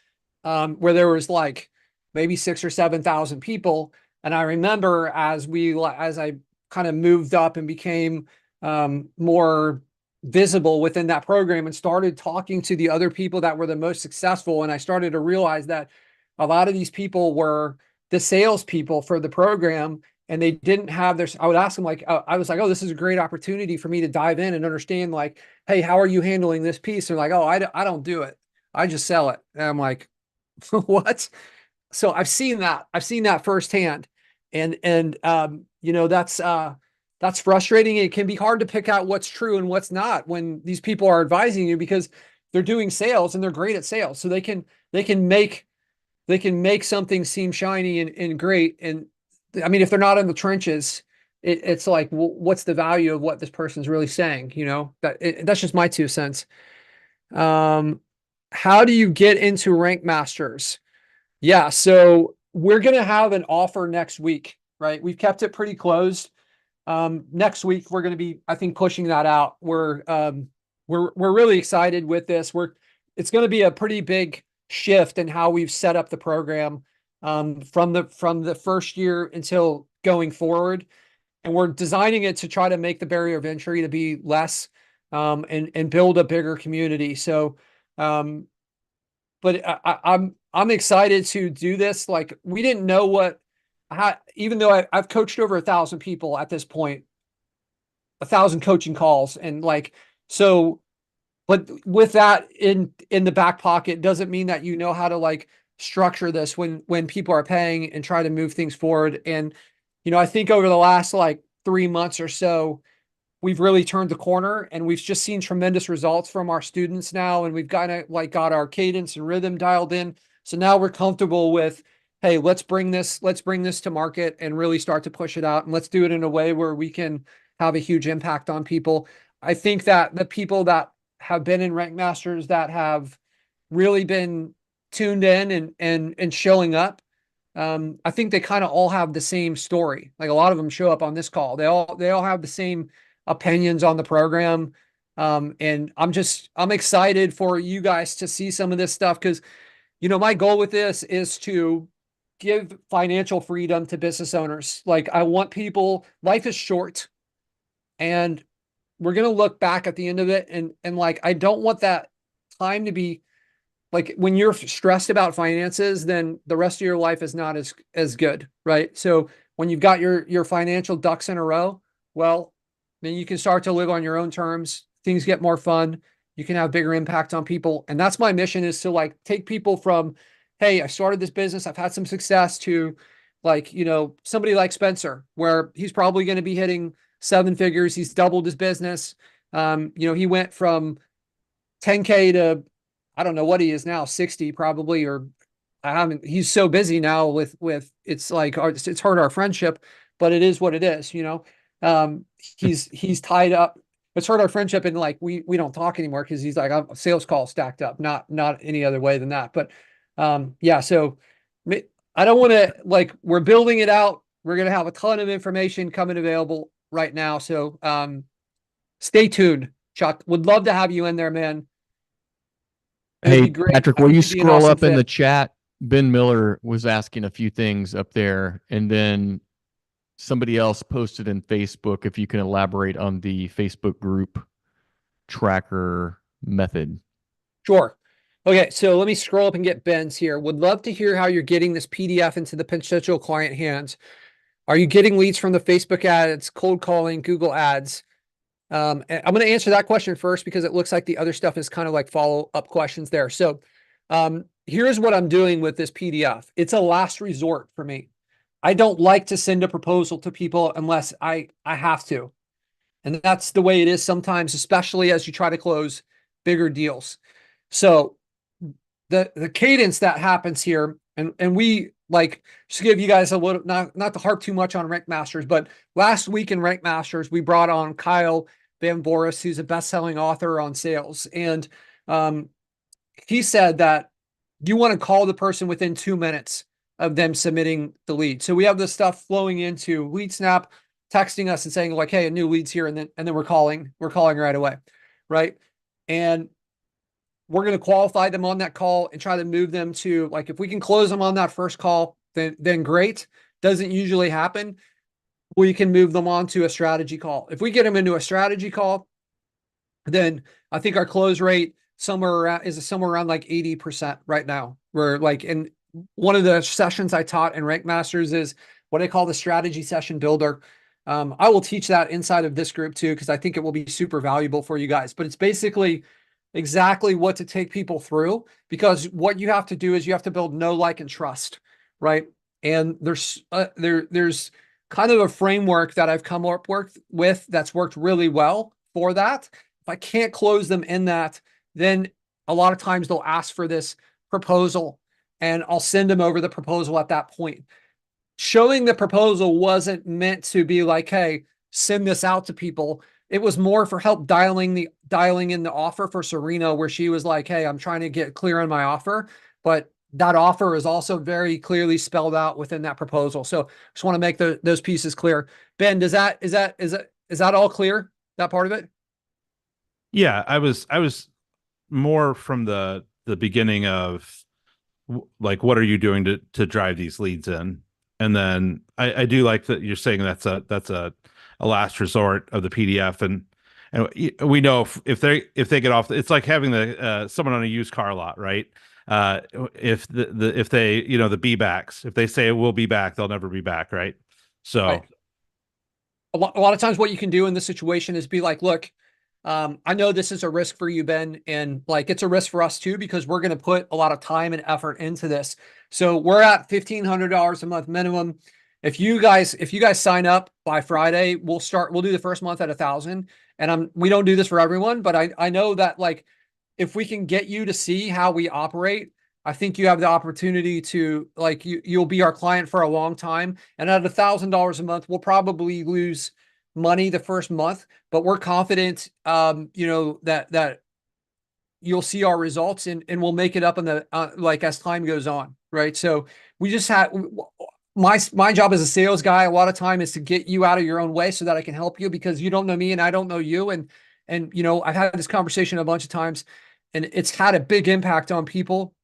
where there was like maybe 6,000 or 7,000 people. And I remember as I kind of moved up and became more visible within that program and started talking to the other people that were the most successful. And I started to realize that a lot of these people were the salespeople for the program. and they didn't have their, I would ask them like, I was like, oh, this is a great opportunity for me to dive in and understand like, hey, how are you handling this piece? They're like, oh, I don't do it. I just sell it. And I'm like, what? So I've seen that firsthand. And you know, that's frustrating. It can be hard to pick out what's true and what's not when these people are advising you, because they're doing sales and they're great at sales. So they can make something seem shiny and great. And I mean, if they're not in the trenches, it's like, well, what's the value of what this person's really saying? You know, that's just my 2 cents. How do you get into Rank Masters? Yeah, so we're going to have an offer next week, right? We've kept it pretty closed. Next week we're going to be, I think, pushing that out. We're really excited with this. It's going to be a pretty big shift in how we've set up the program, from the first year until going forward. And we're designing it to try to make the barrier of entry to be less, and build a bigger community. So, but I'm excited to do this. Like, we didn't know even though I've coached over 1,000 people at this point, 1,000 coaching calls, and like, so, but with that in the back pocket doesn't mean that you know how to like structure this when people are paying and try to move things forward. And, you know, I think over the last like 3 months or so, we've really turned the corner, and we've just seen tremendous results from our students now. And we've got our cadence and rhythm dialed in. So now we're comfortable with, hey, let's bring this to market and really start to push it out. And let's do it in a way where we can have a huge impact on people. I think that the people that have been in Rank Masters that have really been tuned in and showing up, I think they kind of all have the same story. Like, a lot of them show up on this call. They all have the same opinions on the program. And I'm excited for you guys to see some of this stuff, because, you know, my goal with this is to give financial freedom to business owners. Like, I want people, life is short, and we're going to look back at the end of it. And like, I don't want that time to be like, when you're stressed about finances, then the rest of your life is not as good. Right. So when you've got your financial ducks in a row, well, then you can start to live on your own terms. Things get more fun. You can have bigger impact on people. And that's my mission, is to like take people from, hey, I started this business, I've had some success, to like, you know, somebody like Spencer, where he's probably going to be hitting 7 figures. He's doubled his business. You know, he went from 10K to, I don't know what he is now, 60 probably, or he's so busy now with it's like, it's hurt our friendship, but it is what it is, you know. He's tied up. It's hurt our friendship, and like, we don't talk anymore because he's like, I'm a sales call stacked up, not any other way than that. But yeah, so I don't want to, like, we're building it out. We're going to have a ton of information coming available right now. So stay tuned, Chuck. Would love to have you in there, man. Hey, Patrick, will you scroll up in the fit. chat? Ben Miller was asking a few things up there, and then somebody else posted in Facebook if you can elaborate on the Facebook group tracker method. Sure. Okay, so let me scroll up and get Ben's here. Would love to hear how you're getting this PDF into the potential client hands. Are you getting leads from the Facebook ads, cold calling, Google ads? And I'm going to answer that question first, because it looks like the other stuff is kind of like follow-up questions there. So here's what I'm doing with this PDF. It's a last resort for me. I don't like to send a proposal to people unless I have to. And that's the way it is sometimes, especially as you try to close bigger deals. So the cadence that happens here, and we, like, just to give you guys a little, not to harp too much on Rank Masters, but last week in Rank Masters, we brought on Kyle Van Boris, who's a best-selling author on sales. And he said that you want to call the person within 2 minutes of them submitting the lead. So we have this stuff flowing into LeadSnap, texting us and saying like, hey, a new lead's here. And then we're calling right away. Right. And we're going to qualify them on that call and try to move them to, like, if we can close them on that first call, then great. Doesn't usually happen. We can move them on to a strategy call. If we get them into a strategy call, then I think our close rate somewhere around like 80% right now. We're like, in one of the sessions I taught in Rank Masters is what I call the strategy session builder. I will teach that inside of this group too, because I think it will be super valuable for you guys. But it's basically exactly what to take people through, because what you have to do is you have to build know, like, and trust, right? And there's kind of a framework that I've come up with that's worked really well for that. If I can't close them in that, then a lot of times they'll ask for this proposal, and I'll send them over the proposal at that point. Showing the proposal wasn't meant to be like, hey, send this out to people. It was more for help dialing in the offer for Serena, where she was like, hey, I'm trying to get clear on my offer. But that offer is also very clearly spelled out within that proposal. So just want to make those pieces clear. Ben, is that all clear? That part of it? Yeah, I was more from the beginning of like, what are you doing to drive these leads in? And then I do like that you're saying that's a last resort of the PDF, and we know if they get off, it's like having the someone on a used car lot, right? If they, you know, the be backs, if they say we'll be back, they'll never be back, right? So right. A lot of times what you can do in this situation is be like, look, I know this is a risk for you, Ben, and like it's a risk for us too, because we're going to put a lot of time and effort into this. So we're at $1,500 a month minimum. If you guys sign up by Friday, we'll do the first month at 1,000. And we don't do this for everyone, but I know that, like, if we can get you to see how we operate, I think you have the opportunity to, like, you'll be our client for a long time. And at $1,000 a month, we'll probably lose money the first month, but we're confident, that you'll see our results, and we'll make it up in the, like, as time goes on. Right. So we just have, my job as a sales guy, a lot of time is to get you out of your own way so that I can help you, because you don't know me and I don't know you. And, I've had this conversation a bunch of times, and it's had a big impact on people.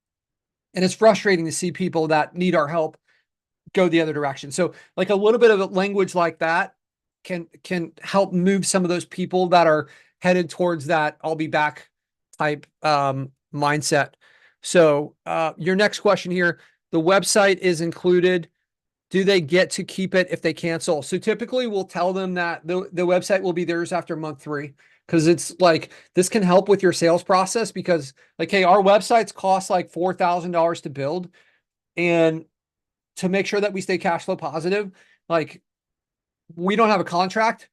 And it's frustrating to see people that need our help go the other direction. So like a little bit of language like that can help move some of those people that are headed towards that I'll be back type mindset. So your next question here, the website is included. Do they get to keep it if they cancel? So typically we'll tell them that the website will be theirs after month 3. Because it's like, this can help with your sales process, because like, hey, our websites cost like $4,000 to build, and to make sure that we stay cash flow positive, like, we don't have a contract,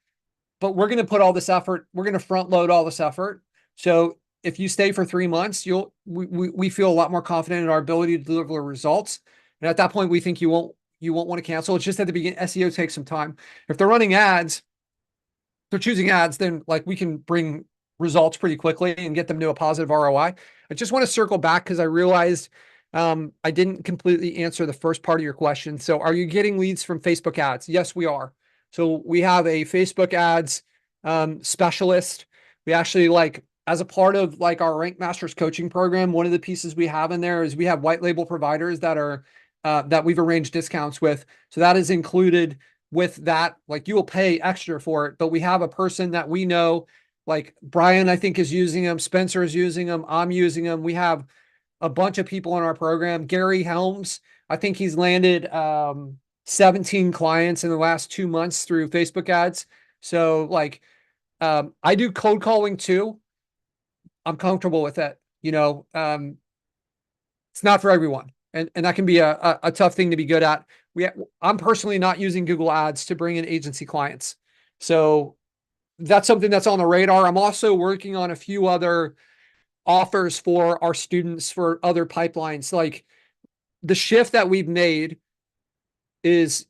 but we're going to put all this effort. We're going to front load all this effort. So if you stay for 3 months, we feel a lot more confident in our ability to deliver results. And at that point, we think you won't want to cancel. It's just at the beginning, SEO takes some time. If they're running ads, they're choosing ads, then like we can bring results pretty quickly and get them to a positive ROI. I just want to circle back because I realized I didn't completely answer the first part of your question. So are you getting leads from Facebook ads? Yes, we are. So we have a Facebook ads specialist. We actually, like, as a part of like our Rank Masters coaching program, one of the pieces we have in there is we have white label providers that are that we've arranged discounts with. So that is included with that. Like, you will pay extra for it, but we have a person that we know, like Brian, I think, is using them. Spencer is using them. I'm using them. We have a bunch of people in our program. Gary Helms, I think he's landed 17 clients in the last 2 months through Facebook ads. So like, I do cold calling too. I'm comfortable with it. It's not for everyone. And that can be a tough thing to be good at. I'm personally not using Google Ads to bring in agency clients. So that's something that's on the radar. I'm also working on a few other offers for our students for other pipelines. Like, the shift that we've made is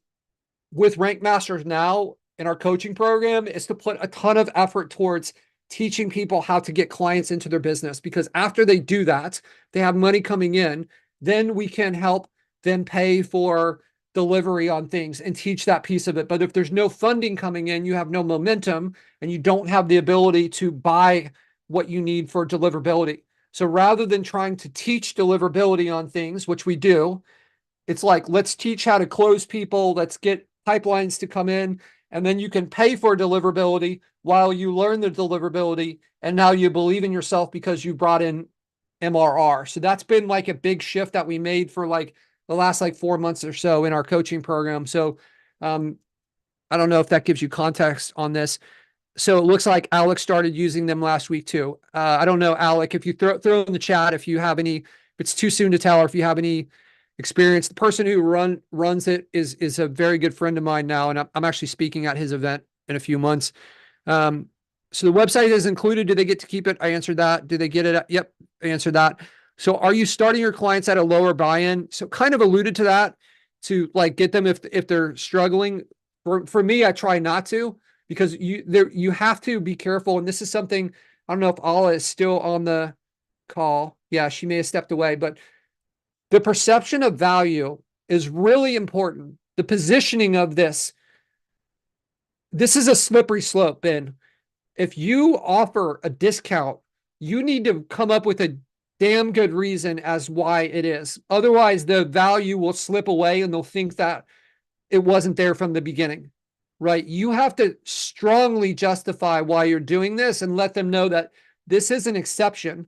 with Rank Masters now in our coaching program is to put a ton of effort towards teaching people how to get clients into their business, because after they do that, they have money coming in, then we can help them pay for delivery on things and teach that piece of it. But if there's no funding coming in, you have no momentum, and you don't have the ability to buy what you need for deliverability. So rather than trying to teach deliverability on things, which we do, it's like, let's teach how to close people. Let's get pipelines to come in, and then you can pay for deliverability while you learn the deliverability. And now you believe in yourself because you brought in MRR. So that's been like a big shift that we made for like the last like 4 months or so in our coaching program. So, I don't know if that gives you context on this. So it looks like Alex started using them last week too. I don't know, Alec, if you throw in the chat, if you have any, if it's too soon to tell, or if you have any experience. The person who runs it is a very good friend of mine now, and I'm actually speaking at his event in a few months. So the website is included. Do they get to keep it? I answered that. Do they get it? Yep, I answered that. So are you starting your clients at a lower buy-in? So kind of alluded to that, to like get them if they're struggling. For me, I try not to, because you have to be careful. And this is something, I don't know if Ala is still on the call. Yeah, she may have stepped away, but the perception of value is really important. The positioning of this is a slippery slope, Ben. If you offer a discount, you need to come up with a damn good reason as why it is. Otherwise, the value will slip away and they'll think that it wasn't there from the beginning, right? You have to strongly justify why you're doing this and let them know that this is an exception.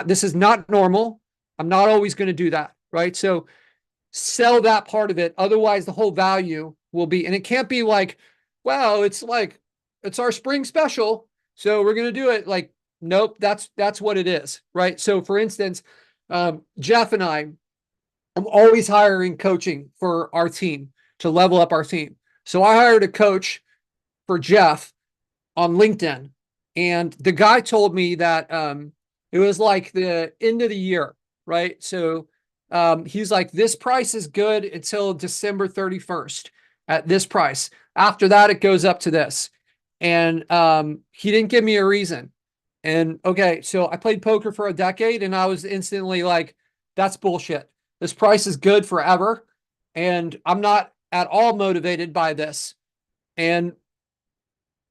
This is not normal. I'm not always going to do that, right? So sell that part of it. Otherwise, the whole value will be, and it can't be like, well, it's our spring special, so we're going to do it. Like, nope, that's what it is, right? So for instance, Jeff and I'm always hiring coaching for our team to level up our team. So I hired a coach for Jeff on LinkedIn, and the guy told me that it was like the end of the year, right? So he's like, this price is good until December 31st at this price. After that, it goes up to this. And he didn't give me a reason. And okay, so I played poker for a decade, and I was instantly like, that's bullshit. This price is good forever, and I'm not at all motivated by this. And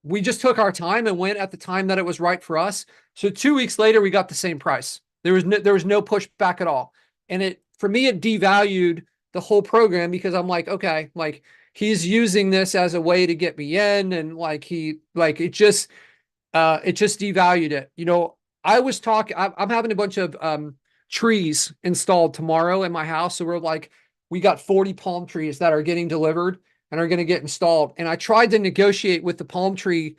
we just took our time and went at the time that it was right for us. So 2 weeks later, we got the same price. There was no pushback at all. And for me, it devalued the whole program, because I'm like, okay, like he's using this as a way to get me in. And it just devalued it. You know, I'm having a bunch of trees installed tomorrow in my house. So we got 40 palm trees that are getting delivered and are going to get installed. And I tried to negotiate with the palm tree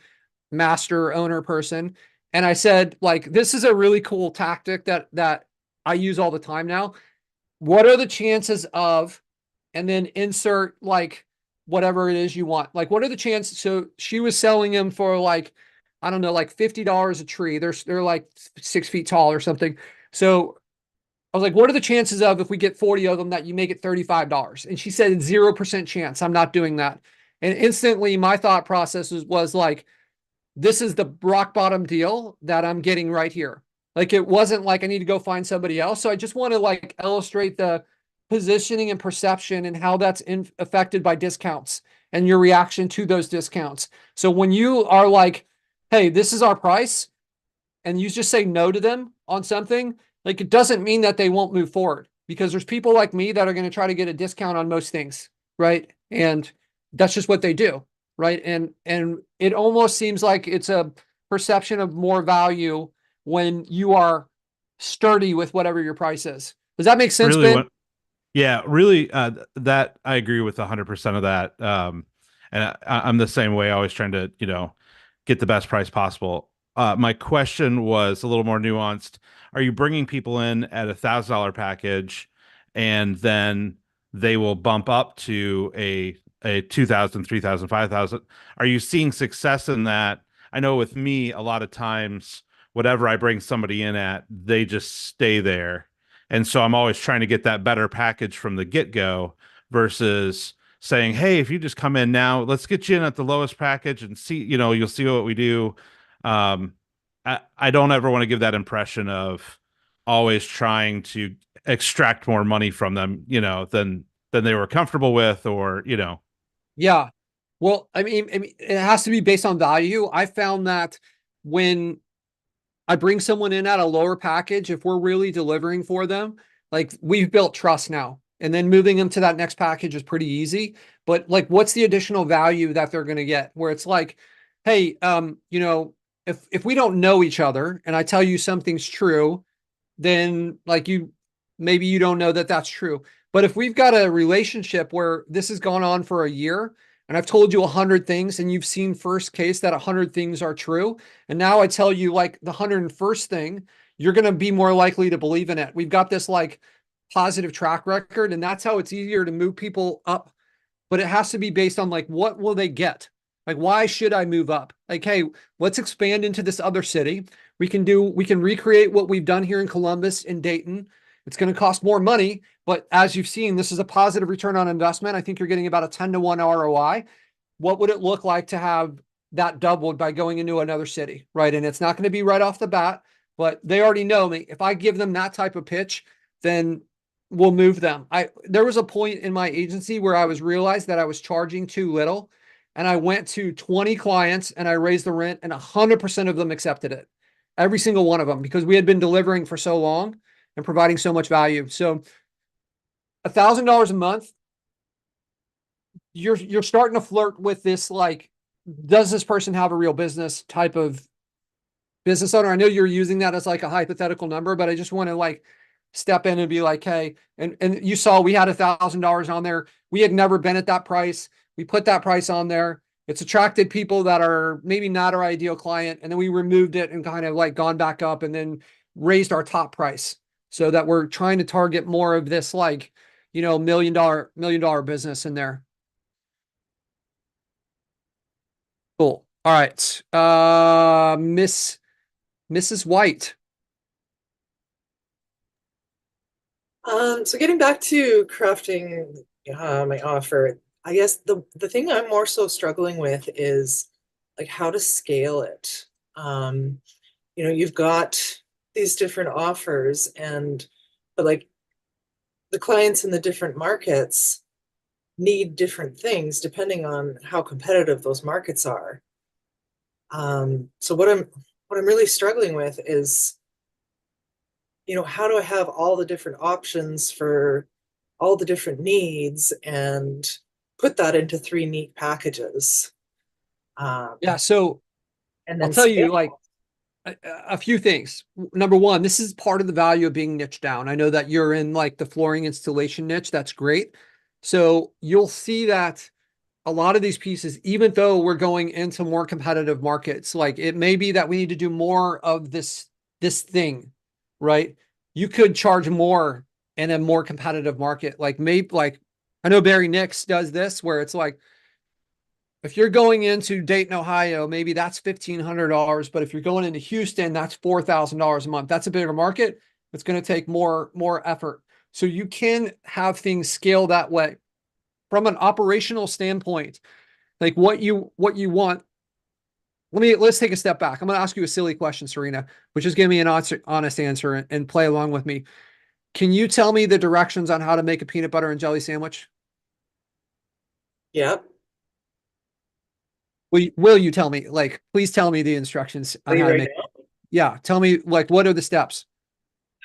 master owner person. And I said, like, this is a really cool tactic that I use all the time now. What are the chances of, and then insert like whatever it is you want. Like, what are the chances? So she was selling them for like, I don't know, like $50 a tree. They're like 6 feet tall or something. So I was like, what are the chances of, if we get 40 of them, that you make it $35? And she said 0% chance. I'm not doing that. And instantly my thought process was like, this is the rock bottom deal that I'm getting right here. Like, it wasn't like I need to go find somebody else. So I just want to like illustrate the positioning and perception and how that's affected by discounts and your reaction to those discounts. So when you are like, hey, this is our price, and you just say no to them on something, like, it doesn't mean that they won't move forward, because there's people like me that are going to try to get a discount on most things, right? And that's just what they do, right? And it almost seems like it's a perception of more value when you are sturdy with whatever your price is. Does that make sense, Really, Ben? yeah, really. That I agree with 100% of that. And I'm the same way, always trying to, get the best price possible. My question was a little more nuanced. Are you bringing people in at $1,000 package, and then they will bump up to a 2,000, 3,000, 5,000? Are you seeing success in that? I know with me, a lot of times, whatever I bring somebody in at, they just stay there. And so I'm always trying to get that better package from the get-go versus saying, hey, if you just come in now, let's get you in at the lowest package and see, you'll see what we do. I don't ever want to give that impression of always trying to extract more money from them, than they were comfortable with, or. Yeah. Well, I mean, it has to be based on value. I found that when I bring someone in at a lower package, if we're really delivering for them, like, we've built trust now, and then moving them to that next package is pretty easy. But like, what's the additional value that they're going to get, where it's like, hey, if we don't know each other and I tell you something's true, then like maybe you don't know that that's true. But if we've got a relationship where this has gone on for a year and I've told you 100 things and you've seen first case that 100 things are true, and now I tell you like the 101st thing, you're going to be more likely to believe in it. We've got this like positive track record, and that's how it's easier to move people up. But it has to be based on like, what will they get? Like, why should I move up? Like, hey, let's expand into this other city. We can recreate what we've done here in Columbus and Dayton. It's going to cost more money, but as you've seen, this is a positive return on investment. I think you're getting about a 10-to-1 ROI. What would it look like to have that doubled by going into another city, right? And it's not going to be right off the bat, but they already know me. If I give them that type of pitch, then we'll move them. There was a point in my agency where I realized that I was charging too little, and I went to 20 clients and I raised the rent, and 100% of them accepted it. Every single one of them, because we had been delivering for so long and providing so much value. So $1,000 a month, you're starting to flirt with this, like, does this person have a real business type of business owner? I know you're using that as like a hypothetical number, but I just want to like step in and be like, hey, and you saw we had $1,000 on there. We had never been at that price. We put that price on there. It's attracted people that are maybe not our ideal client. And then we removed it and kind of like gone back up and then raised our top price so that we're trying to target more of this, like, you know, $1 million business in there. Cool. All right. Mrs. White. So getting back to crafting my offer, I guess the thing I'm more so struggling with is like how to scale it. You know, you've got these different offers, but like the clients in the different markets need different things depending on how competitive those markets are. So what I'm really struggling with is, you know, how do I have all the different options for all the different needs and put that into 3 neat packages? Yeah. So and then I'll tell you scale. like a few things. Number one, this is part of the value of being niche down. I know that you're in like the flooring installation niche. That's great. So you'll see that a lot of these pieces, even though we're going into more competitive markets, like it may be that we need to do more of this thing, right? You could charge more in a more competitive market. Like maybe like I know Barry Nix does this where it's like, if you're going into Dayton, Ohio, maybe that's $1,500. But if you're going into Houston, that's $4,000 a month. That's a bigger market. It's going to take more effort. So you can have things scale that way. From an operational standpoint, like what you want. Let's take a step back. I'm going to ask you a silly question, Serena, which is give me an honest answer and play along with me. Can you tell me the directions on how to make a peanut butter and jelly sandwich? Yep. Will you tell me, like, please tell me the instructions on how to make it. Yeah. Tell me, like, what are the steps?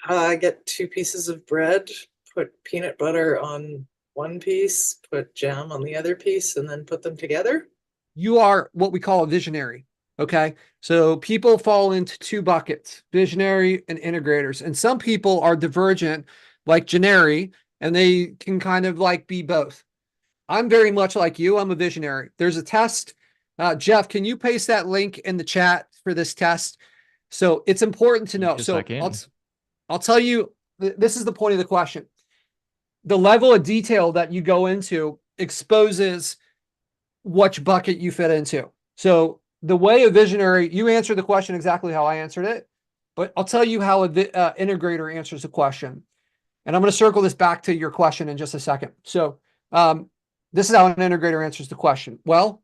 Get 2 pieces of bread, put peanut butter on one piece, put jam on the other piece, and then put them together. You are what we call a visionary. Okay. So people fall into 2 buckets, visionary and integrators. And some people are divergent, like Janeri, and they can kind of like be both. I'm very much like you. I'm a visionary. There's a test. Jeff, can you paste that link in the chat for this test? So it's important to know. Yes, so I can. I'll tell you, this is the point of the question. The level of detail that you go into exposes which bucket you fit into. So the way a visionary, you answered the question exactly how I answered it, but I'll tell you how an integrator answers the question. And I'm going to circle this back to your question in just a second. So this is how an integrator answers the question. Well,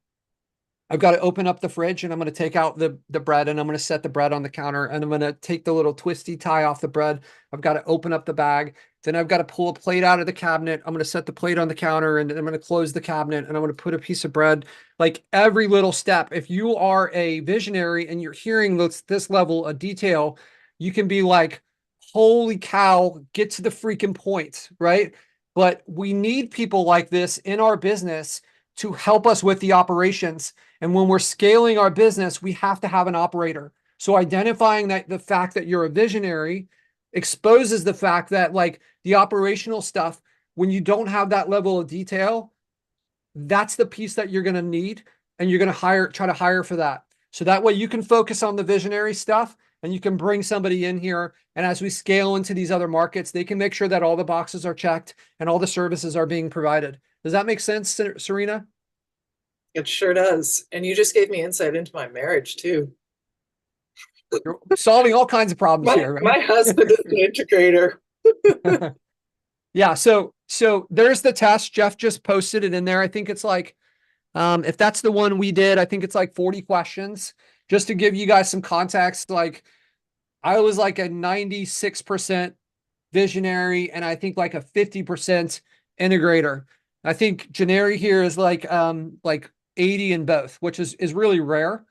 I've got to open up the fridge and I'm going to take out the bread and I'm going to set the bread on the counter and I'm going to take the little twisty tie off the bread. I've got to open up the bag. Then I've got to pull a plate out of the cabinet. I'm going to set the plate on the counter and I'm going to close the cabinet and I'm going to put a piece of bread. Like every little step, if you are a visionary and you're hearing this level of detail, you can be like, holy cow, get to the freaking point, right? But we need people like this in our business to help us with the operations. And when we're scaling our business, we have to have an operator. So identifying that the fact that you're a visionary exposes the fact that like the operational stuff, when you don't have that level of detail, that's the piece that you're going to need. And you're going to try to hire for that. So that way you can focus on the visionary stuff and you can bring somebody in here. And as we scale into these other markets, they can make sure that all the boxes are checked and all the services are being provided. Does that make sense, Serena? It sure does. And you just gave me insight into my marriage too. You're solving all kinds of problems My, here, right? my husband is an integrator. Yeah. So there's the test. Jeff just posted it in there. I think it's like, if that's the one we did, I think it's like 40 questions. Just to give you guys some context, like I was like a 96% visionary and I think like a 50% integrator. I think Janeri here is like 80 in both, which is really rare.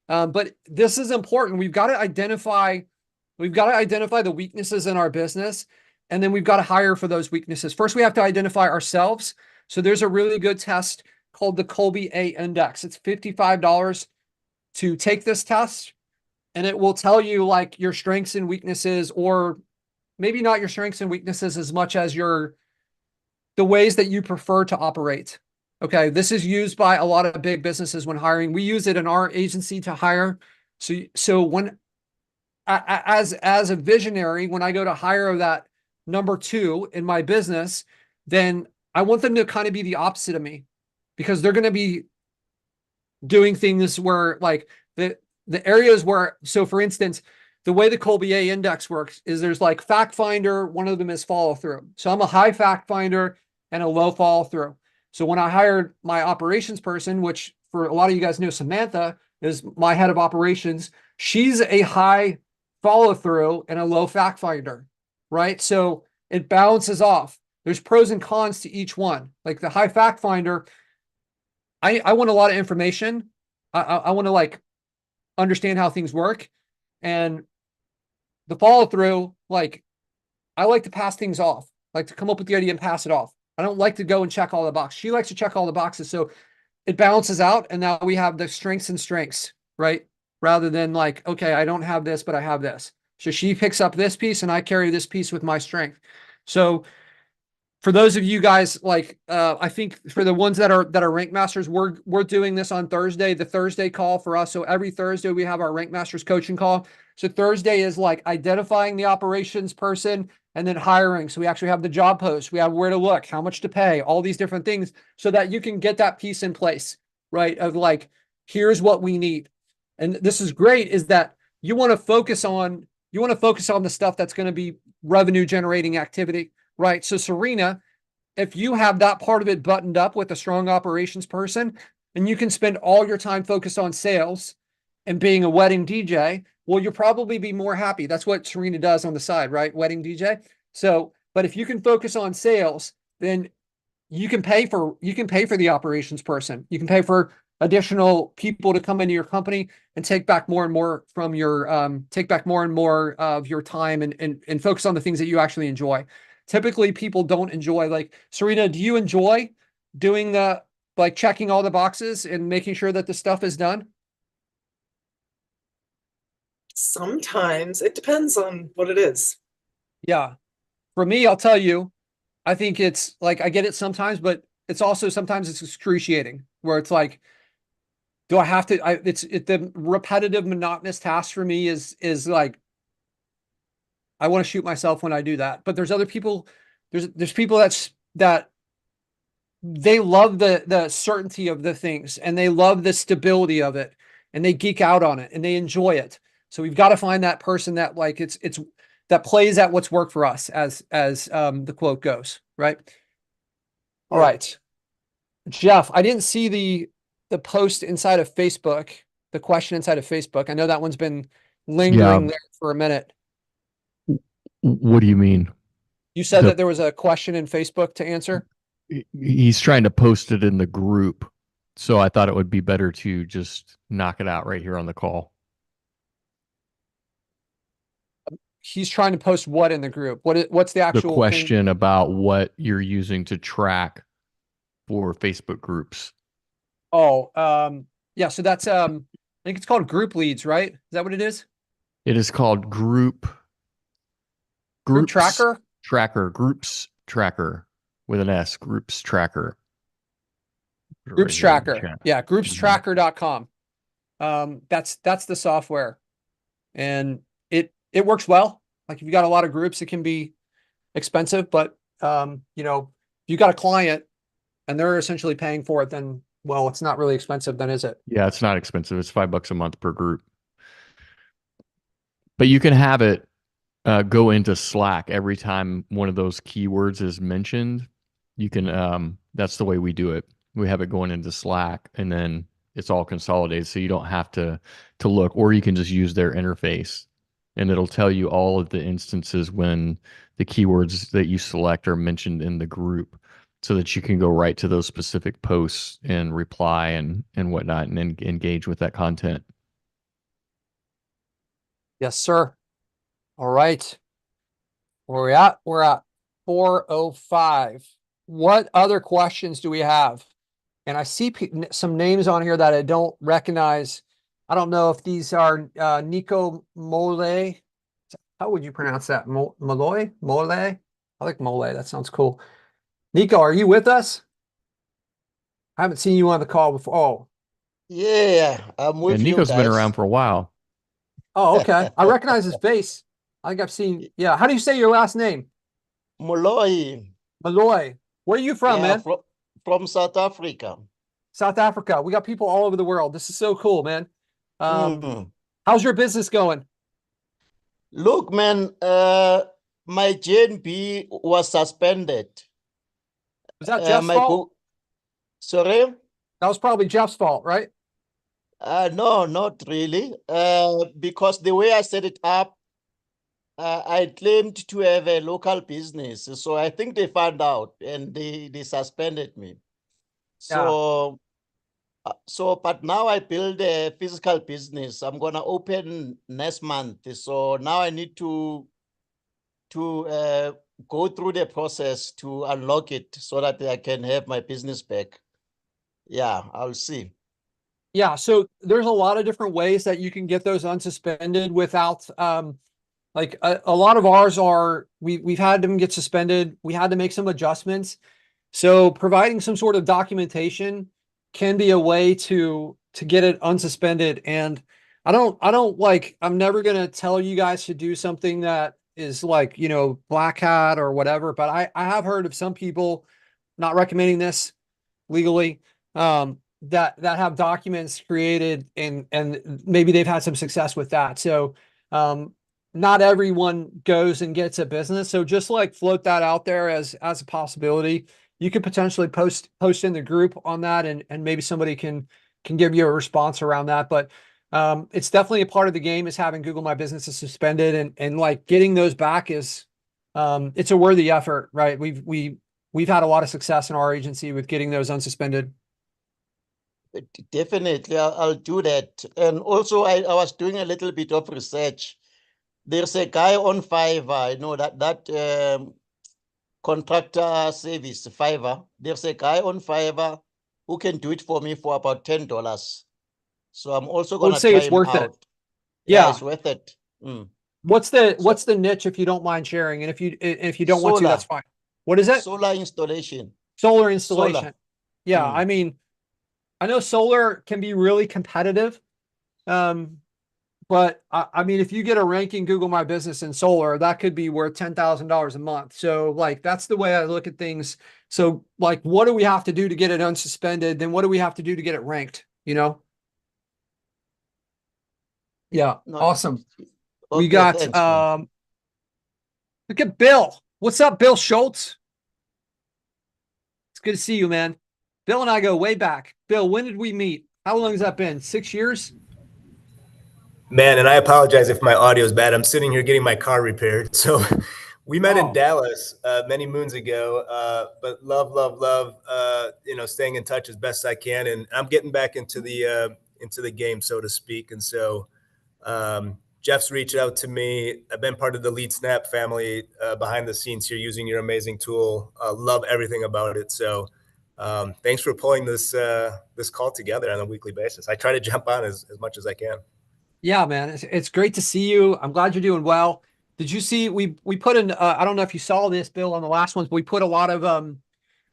But this is important. We've got to identify the weaknesses in our business, and then we've got to hire for those weaknesses. First, we have to identify ourselves. So there's a really good test called the Kolbe A Index. It's $55 to take this test, and it will tell you like your strengths and weaknesses, or maybe not your strengths and weaknesses as much as the ways that you prefer to operate. Okay, this is used by a lot of big businesses when hiring. We use it in our agency to hire. So when as a visionary, when I go to hire that number 2 in my business, then I want them to kind of be the opposite of me, because they're going to be doing things where like the areas where, so for instance, the way the Kolbe A Index works is there's like fact finder. One of them is follow through. So I'm a high fact finder and a low follow through. So when I hired my operations person, which for a lot of you guys know, Samantha is my head of operations. She's a high follow through and a low fact finder, right? So it balances off. There's pros and cons to each one. Like the high fact finder, I want a lot of information. I want to like understand how things work. And the follow through, like I like to pass things off, like to come up with the idea and pass it off. I don't like to go and check all the boxes. She likes to check all the boxes. So it balances out. And now we have the strengths and strengths, right? Rather than like, okay, I don't have this, but I have this. So she picks up this piece and I carry this piece with my strength. So for those of you guys, like, I think for the ones that are rank masters, we're doing this on Thursday, the Thursday call for us. So every Thursday we have our rank masters coaching call. So Thursday is like identifying the operations person and then hiring. So we actually have the job post, we have where to look, how much to pay, all these different things so that you can get that piece in place, right? Of like, here's what we need. And this is great, is that you want to focus on the stuff that's going to be revenue generating activity. Right. So Serena, if you have that part of it buttoned up with a strong operations person, and you can spend all your time focused on sales and being a wedding DJ, well, you'll probably be more happy. That's what Serena does on the side, right? Wedding DJ. So, but if you can focus on sales, then you can pay for the operations person. You can pay for additional people to come into your company and take back more and more from your of your time and focus on the things that you actually enjoy. Typically people don't enjoy, like Serena, do you enjoy doing the, like checking all the boxes and making sure that the stuff is done? Sometimes it depends on what it is. Yeah. For me, I'll tell you, I think it's like, I get it sometimes, but it's also sometimes it's excruciating where it's like, do I have to, the repetitive monotonous task for me is like, I want to shoot myself when I do that. But there's other people, there's people that they love the certainty of the things and they love the stability of it and they geek out on it and they enjoy it. So we've got to find that person that like it's that plays at what's worked for us, as the quote goes, right? All right. Jeff, I didn't see the post inside of Facebook, the question inside of Facebook. I know that one's been lingering there for a minute. What do you mean? You said that there was a question in Facebook to answer? He's trying to post it in the group. So I thought it would be better to just knock it out right here on the call. He's trying to post what in the group? What's the actual The question about what you're using to track for Facebook groups. Oh, yeah. So that's, I think it's called group leads, right? Is that what it is? It is called group tracker? Groups tracker. with an S, Groups Tracker. Groups Right here in the Tracker. chat. Yeah, groupstracker.com. That's the software. And it works well. Like if you got a lot of groups, it can be expensive, but you know, if you got a client and they're essentially paying for it, then well, it's not really expensive then, is it? Yeah, it's not expensive. It's $5 a month per group. But you can have it go into Slack every time one of those keywords is mentioned. You can that's the way we do it. We have it going into Slack and then it's all consolidated so you don't have to look, or you can just use their interface and it'll tell you all of the instances when the keywords that you select are mentioned in the group so that you can go right to those specific posts and reply and whatnot and engage with that content. Yes, sir. All right. Where we at? We're at 4:05. What other questions do we have? And I see some names on here that I don't recognize. I don't know if these are Nico Mole. How would you pronounce that? Malloy? Mole? I like Mole. That sounds cool. Nico, are you with us? I haven't seen you on the call before. Oh, Yeah, I'm with And you Nico's been guys. around for a while. oh, okay. I recognize his face. I think I've seen. Yeah. How do you say your last name? Moloi. Malloy. Where are you from, Yeah, man? from South Africa. South Africa. We got people all over the world. This is so cool, man. Mm. How's your business going? Look, man, my JNB was suspended. Was that Jeff's My fault? Sorry? That was probably Jeff's fault, right? No, not really. Because the way I set it up, I claimed to have a local business. So I think they found out and they suspended me. So, but now I build a physical business. I'm gonna open next month. So now I need to go through the process to unlock it so that I can have my business back. Yeah, I'll see. Yeah. So there's a lot of different ways that you can get those unsuspended without, like a lot of ours are, we've had them get suspended. We had to make some adjustments. So providing some sort of documentation can be a way to get it unsuspended. And I'm never going to tell you guys to do something that is like, you know, black hat or whatever, but I have heard of some people not recommending this legally, that have documents created and maybe they've had some success with that. So, not everyone goes and gets a business. So just like float that out there as a possibility. You could potentially post in the group on that and maybe somebody can give you a response around that. But it's definitely a part of the game is having Google My Business is suspended and like getting those back is it's a worthy effort, right? We've had a lot of success in our agency with getting those unsuspended. Definitely, I'll do that. And also, I was doing a little bit of research. There's a guy on Fiverr, I know that contractor service, Fiverr. There's a guy on Fiverr who can do it for me for about $10. So I'm also gonna say try it's him worth out. it. Yeah, Yeah. it's worth it. Mm. What's the niche if you don't mind sharing? And if you don't want to, Solar. that's fine. What is it? Solar installation. Solar installation. Solar. Yeah, Mm. I mean, I know solar can be really competitive. But I mean, if you get a ranking Google My Business in solar, that could be worth $10,000 a month. So like, that's the way I look at things. So like, what do we have to do to get it unsuspended? Then what do we have to do to get it ranked? You know? Yeah. No, Awesome. okay, We got, thanks, man. look at Bill. What's up, Bill Schultz? It's good to see you, man. Bill and I go way back. Bill, when did we meet? How long has that been? 6 years? Man, and I apologize if my audio is bad. I'm sitting here getting my car repaired. So we met in Dallas many moons ago, but love, staying in touch as best I can. And I'm getting back into the game, so to speak. And so Jeff's reached out to me. I've been part of the Lead Snap family behind the scenes here using your amazing tool. Love everything about it. So thanks for pulling this call together on a weekly basis. I try to jump on as much as I can. Yeah, man, it's great to see you. I'm glad you're doing well. Did you see we put in? I don't know if you saw this, Bill, on the last ones, but we put a lot of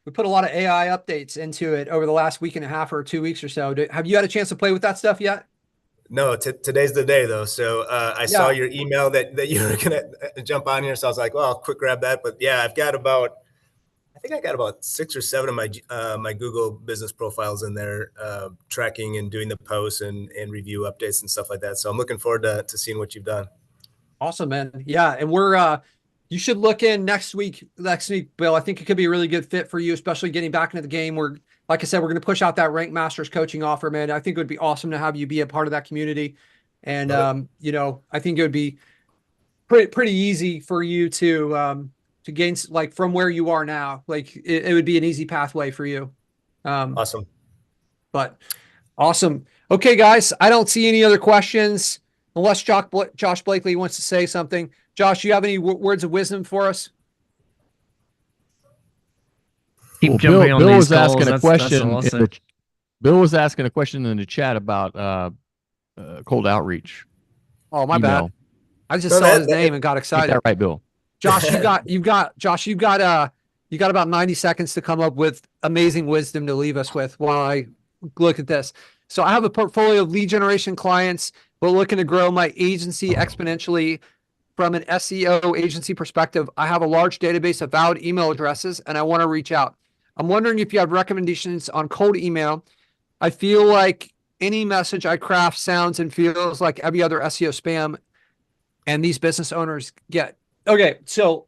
we put a lot of AI updates into it over the last week and a half or 2 weeks or so. Have you had a chance to play with that stuff yet? No, today's the day though. So I saw Yeah. your email that you were gonna jump on here. So I was like, well, I'll quick grab that. But yeah, I think I got about 6 or 7 of my Google business profiles in there, tracking and doing the posts and review updates and stuff like that. So I'm looking forward to seeing what you've done. Awesome, man. Yeah, and we're you should look in next week, Bill. I think it could be a really good fit for you, especially getting back into the game. We're, like I said, we're going to push out that Rank Masters coaching offer, man. I think it would be awesome to have you be a part of that community. And you know, I think it would be pretty easy for you to gain, like, from where you are now. Like it would be an easy pathway for you. Awesome. But awesome. Okay, guys, I don't see any other questions unless Josh Blakely wants to say something. Josh, you have any words of wisdom for us? Well, Bill was asking a question. Bill was asking a question in the chat about cold outreach. Oh, my email. bad. I just saw his name and got excited. Get that right, Bill. Josh, you've got about 90 seconds to come up with amazing wisdom to leave us with while I look at this. So I have a portfolio of lead generation clients, but looking to grow my agency exponentially from an SEO agency perspective. I have a large database of valid email addresses and I want to reach out. I'm wondering if you have recommendations on cold email. I feel like any message I craft sounds and feels like every other SEO spam, and these business owners get. Okay, so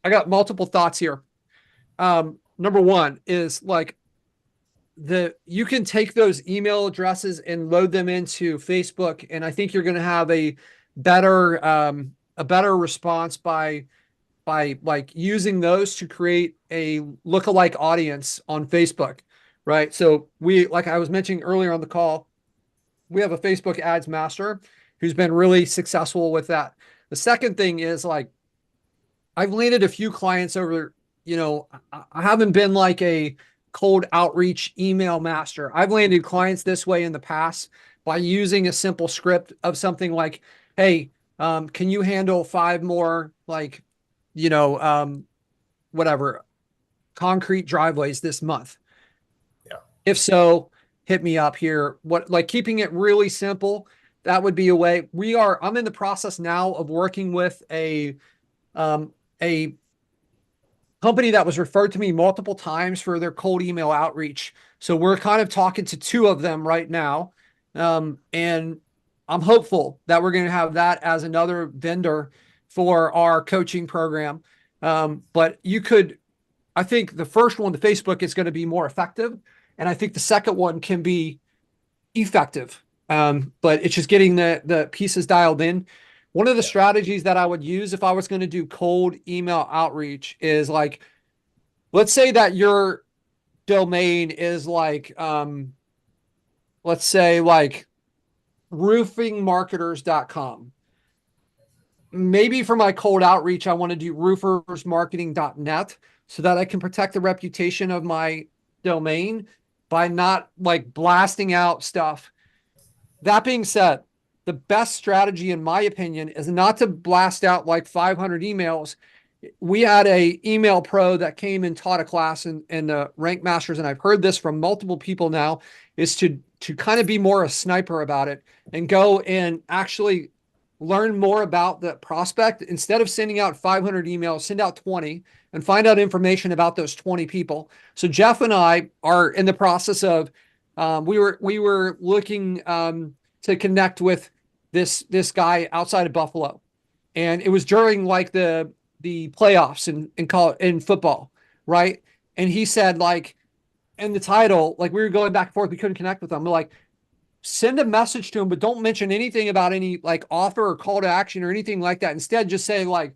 I got multiple thoughts here. Number one is like you can take those email addresses and load them into Facebook, and I think you're going to have a better response by like using those to create a lookalike audience on Facebook, right? So like I was mentioning earlier on the call, we have a Facebook ads master who's been really successful with that. The second thing is, like, I've landed a few clients over, you know, I haven't been like a cold outreach email master. I've landed clients this way in the past by using a simple script of something like, hey, can you handle 5 more, like, you know, whatever, concrete driveways this month? Yeah. If so, hit me up here. Like, keeping it really simple, that would be a way. I'm in the process now of working with a company that was referred to me multiple times for their cold email outreach. So we're kind of talking to 2 of them right now. And I'm hopeful that we're going to have that as another vendor for our coaching program. But I think the first one, the Facebook, is going to be more effective. And I think the second one can be effective. But it's just getting the pieces dialed in. One of the strategies that I would use if I was going to do cold email outreach is, like, let's say that your domain is like, let's say like roofingmarketers.com. Maybe for my cold outreach, I want to do roofersmarketing.net so that I can protect the reputation of my domain by not like blasting out stuff. That being said, the best strategy, in my opinion, is not to blast out like 500 emails. We had a email pro that came and taught a class in the Rank Masters, and I've heard this from multiple people now, is to kind of be more a sniper about it and go and actually learn more about the prospect. Instead of sending out 500 emails, send out 20 and find out information about those 20 people. So Jeff and I are in the process of, we were looking to connect with this guy outside of Buffalo, and it was during like the playoffs in football, right? And he said, like, in the title, like, we were going back and forth, we couldn't connect with him. We're like, send a message to him, but don't mention anything about any like offer or call to action or anything like that. Instead, just say, like,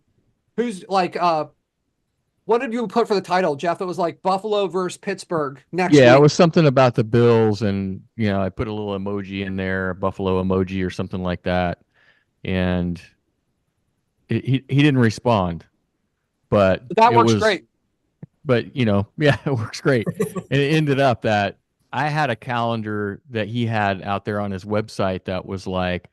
who's like, what did you put for the title, Jeff? It was like Buffalo versus Pittsburgh next week. Yeah, it was something about the Bills, and you know, I put a little emoji in there, a buffalo emoji or something like that, and he didn't respond, but that works great. But you know, yeah, it works great. And it ended up that I had a calendar that he had out there on his website that was like,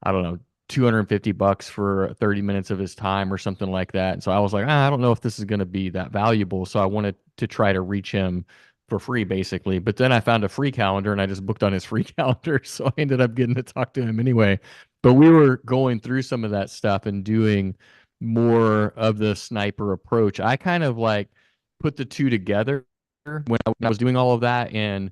I don't know, $250 for 30 minutes of his time or something like that. And so I was like, I don't know if this is going to be that valuable. So I wanted to try to reach him for free, basically. But then I found a free calendar and I just booked on his free calendar. So I ended up getting to talk to him anyway. But we were going through some of that stuff and doing more of the sniper approach. I kind of like put the two together when I was doing all of that. And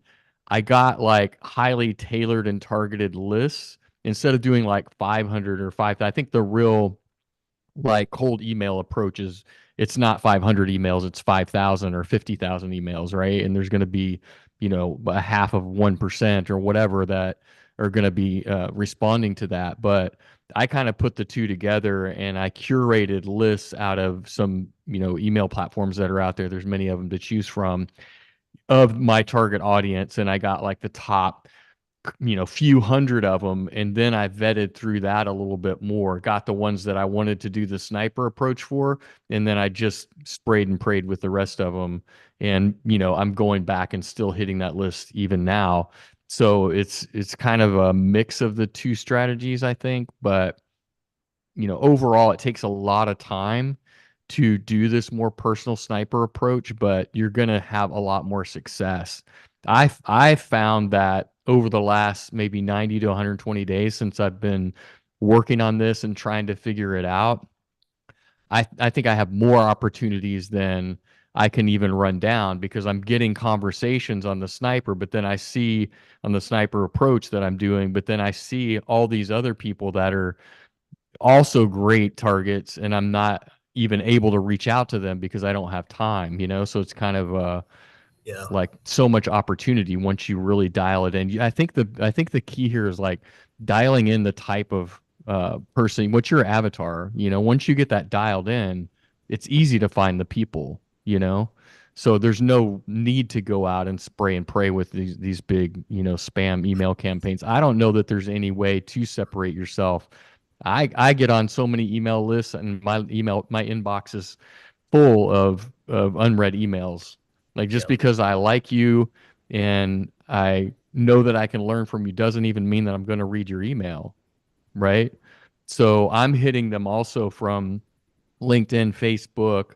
I got like highly tailored and targeted lists instead of doing like 500 or 5. I think the real like cold email approach is it's not 500 emails, it's 5,000 or 50,000 emails, right? And there's going to be, a half of 1% or whatever that are going to be responding to that. But I kind of put the two together and I curated lists out of some, email platforms that are out there. There's many of them to choose from of my target audience. And I got like the top few hundred of them, and then I vetted through that a little bit more, got the ones that I wanted to do the sniper approach for, and then I just sprayed and prayed with the rest of them. And I'm going back and still hitting that list even now. So it's kind of a mix of the two strategies, I think. But overall, it takes a lot of time to do this more personal sniper approach, but you're going to have a lot more success. I found that over the last maybe 90 to 120 days since I've been working on this and trying to figure it out, I think I have more opportunities than I can even run down because I'm getting conversations on the sniper, but then I see on the sniper approach that I'm doing, but then I see all these other people that are also great targets and I'm not even able to reach out to them because I don't have time, so it's kind of Yeah. like so much opportunity once you really dial it in. I think the key here is like dialing in the type of person, what's your avatar, once you get that dialed in, it's easy to find the people. So there's no need to go out and spray and pray with these big, spam email campaigns. I don't know that there's any way to separate yourself. I get on so many email lists and my inbox is full of unread emails. Like just because I like you and I know that I can learn from you doesn't even mean that I'm going to read your email, right? So I'm hitting them also from LinkedIn, Facebook.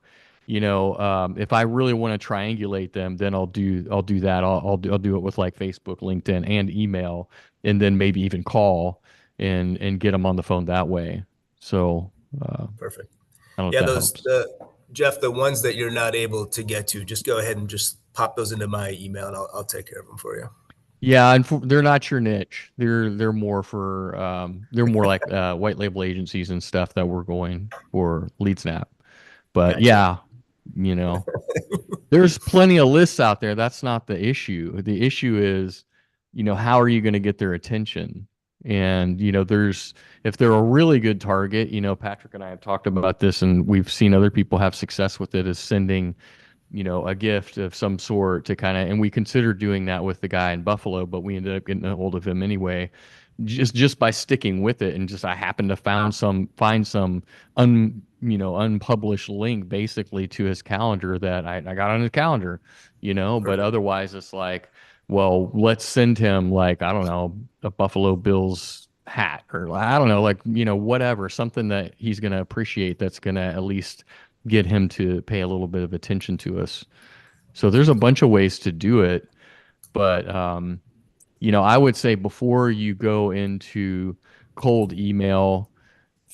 If I really want to triangulate them, then I'll do that. I'll do it with like Facebook, LinkedIn, and email, and then maybe even call and get them on the phone that way. So Perfect. I don't know Yeah, if that those helps. Jeff, the ones that you're not able to get to, just go ahead and just pop those into my email, and I'll take care of them for you. Yeah, and they're not your niche. They're more for they're more like white label agencies and stuff that we're going for lead snap. But Gotcha. yeah, there's plenty of lists out there. That's not the issue. The issue is, how are you going to get their attention? And if they're a really good target, Patrick and I have talked about this, and we've seen other people have success with it, is sending a gift of some sort to and we considered doing that with the guy in Buffalo, but we ended up getting a hold of him anyway, just by sticking with it. And just, I happened to find some unpublished link basically to his calendar that I got on his calendar, but otherwise it's like, well, let's send him like, I don't know, a Buffalo Bills hat or I don't know, like, whatever, something that he's going to appreciate. That's going to at least get him to pay a little bit of attention to us. So there's a bunch of ways to do it, but I would say before you go into cold email,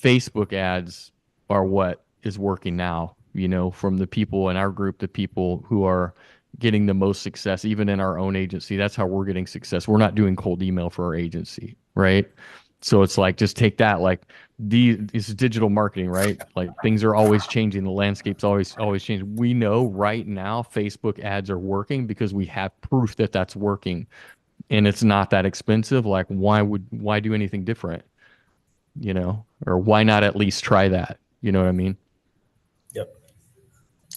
Facebook ads are what is working now, from the people in our group, the people who are getting the most success, even in our own agency. That's how we're getting success. We're not doing cold email for our agency, right? So it's like, just take that, like it's digital marketing, right? Like things are always changing. The landscape's always changing. We know right now Facebook ads are working because we have proof that that's working and it's not that expensive. Like why do anything different? Or why not at least try that? You know what I mean? Yep.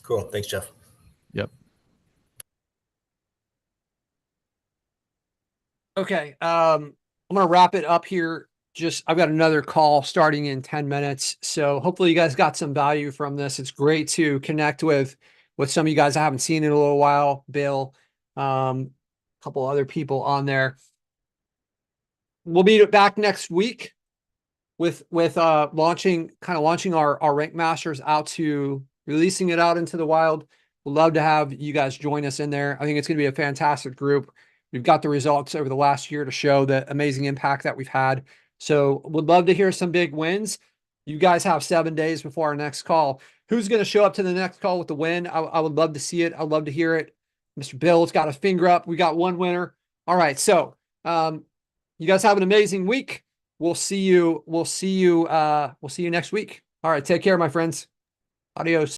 Cool. Thanks, Jeff. Yep. Okay. I'm going to wrap it up here. I've got another call starting in 10 minutes. So hopefully you guys got some value from this. It's great to connect with some of you guys I haven't seen in a little while. Bill, a couple other people on there. We'll be back next week. with launching our Rank Masters out to releasing it out into the wild. We'd love to have you guys join us in there. I think it's going to be a fantastic group. We've got the results over the last year to show the amazing impact that we've had. So would love to hear some big wins. You guys have 7 days before our next call. Who's going to show up to the next call with the win? I would love to see it. I'd love to hear it. Mr. Bill's got a finger up. We got one winner. All right. So, you guys have an amazing week. We'll see you next week. All right. Take care, my friends. Adios.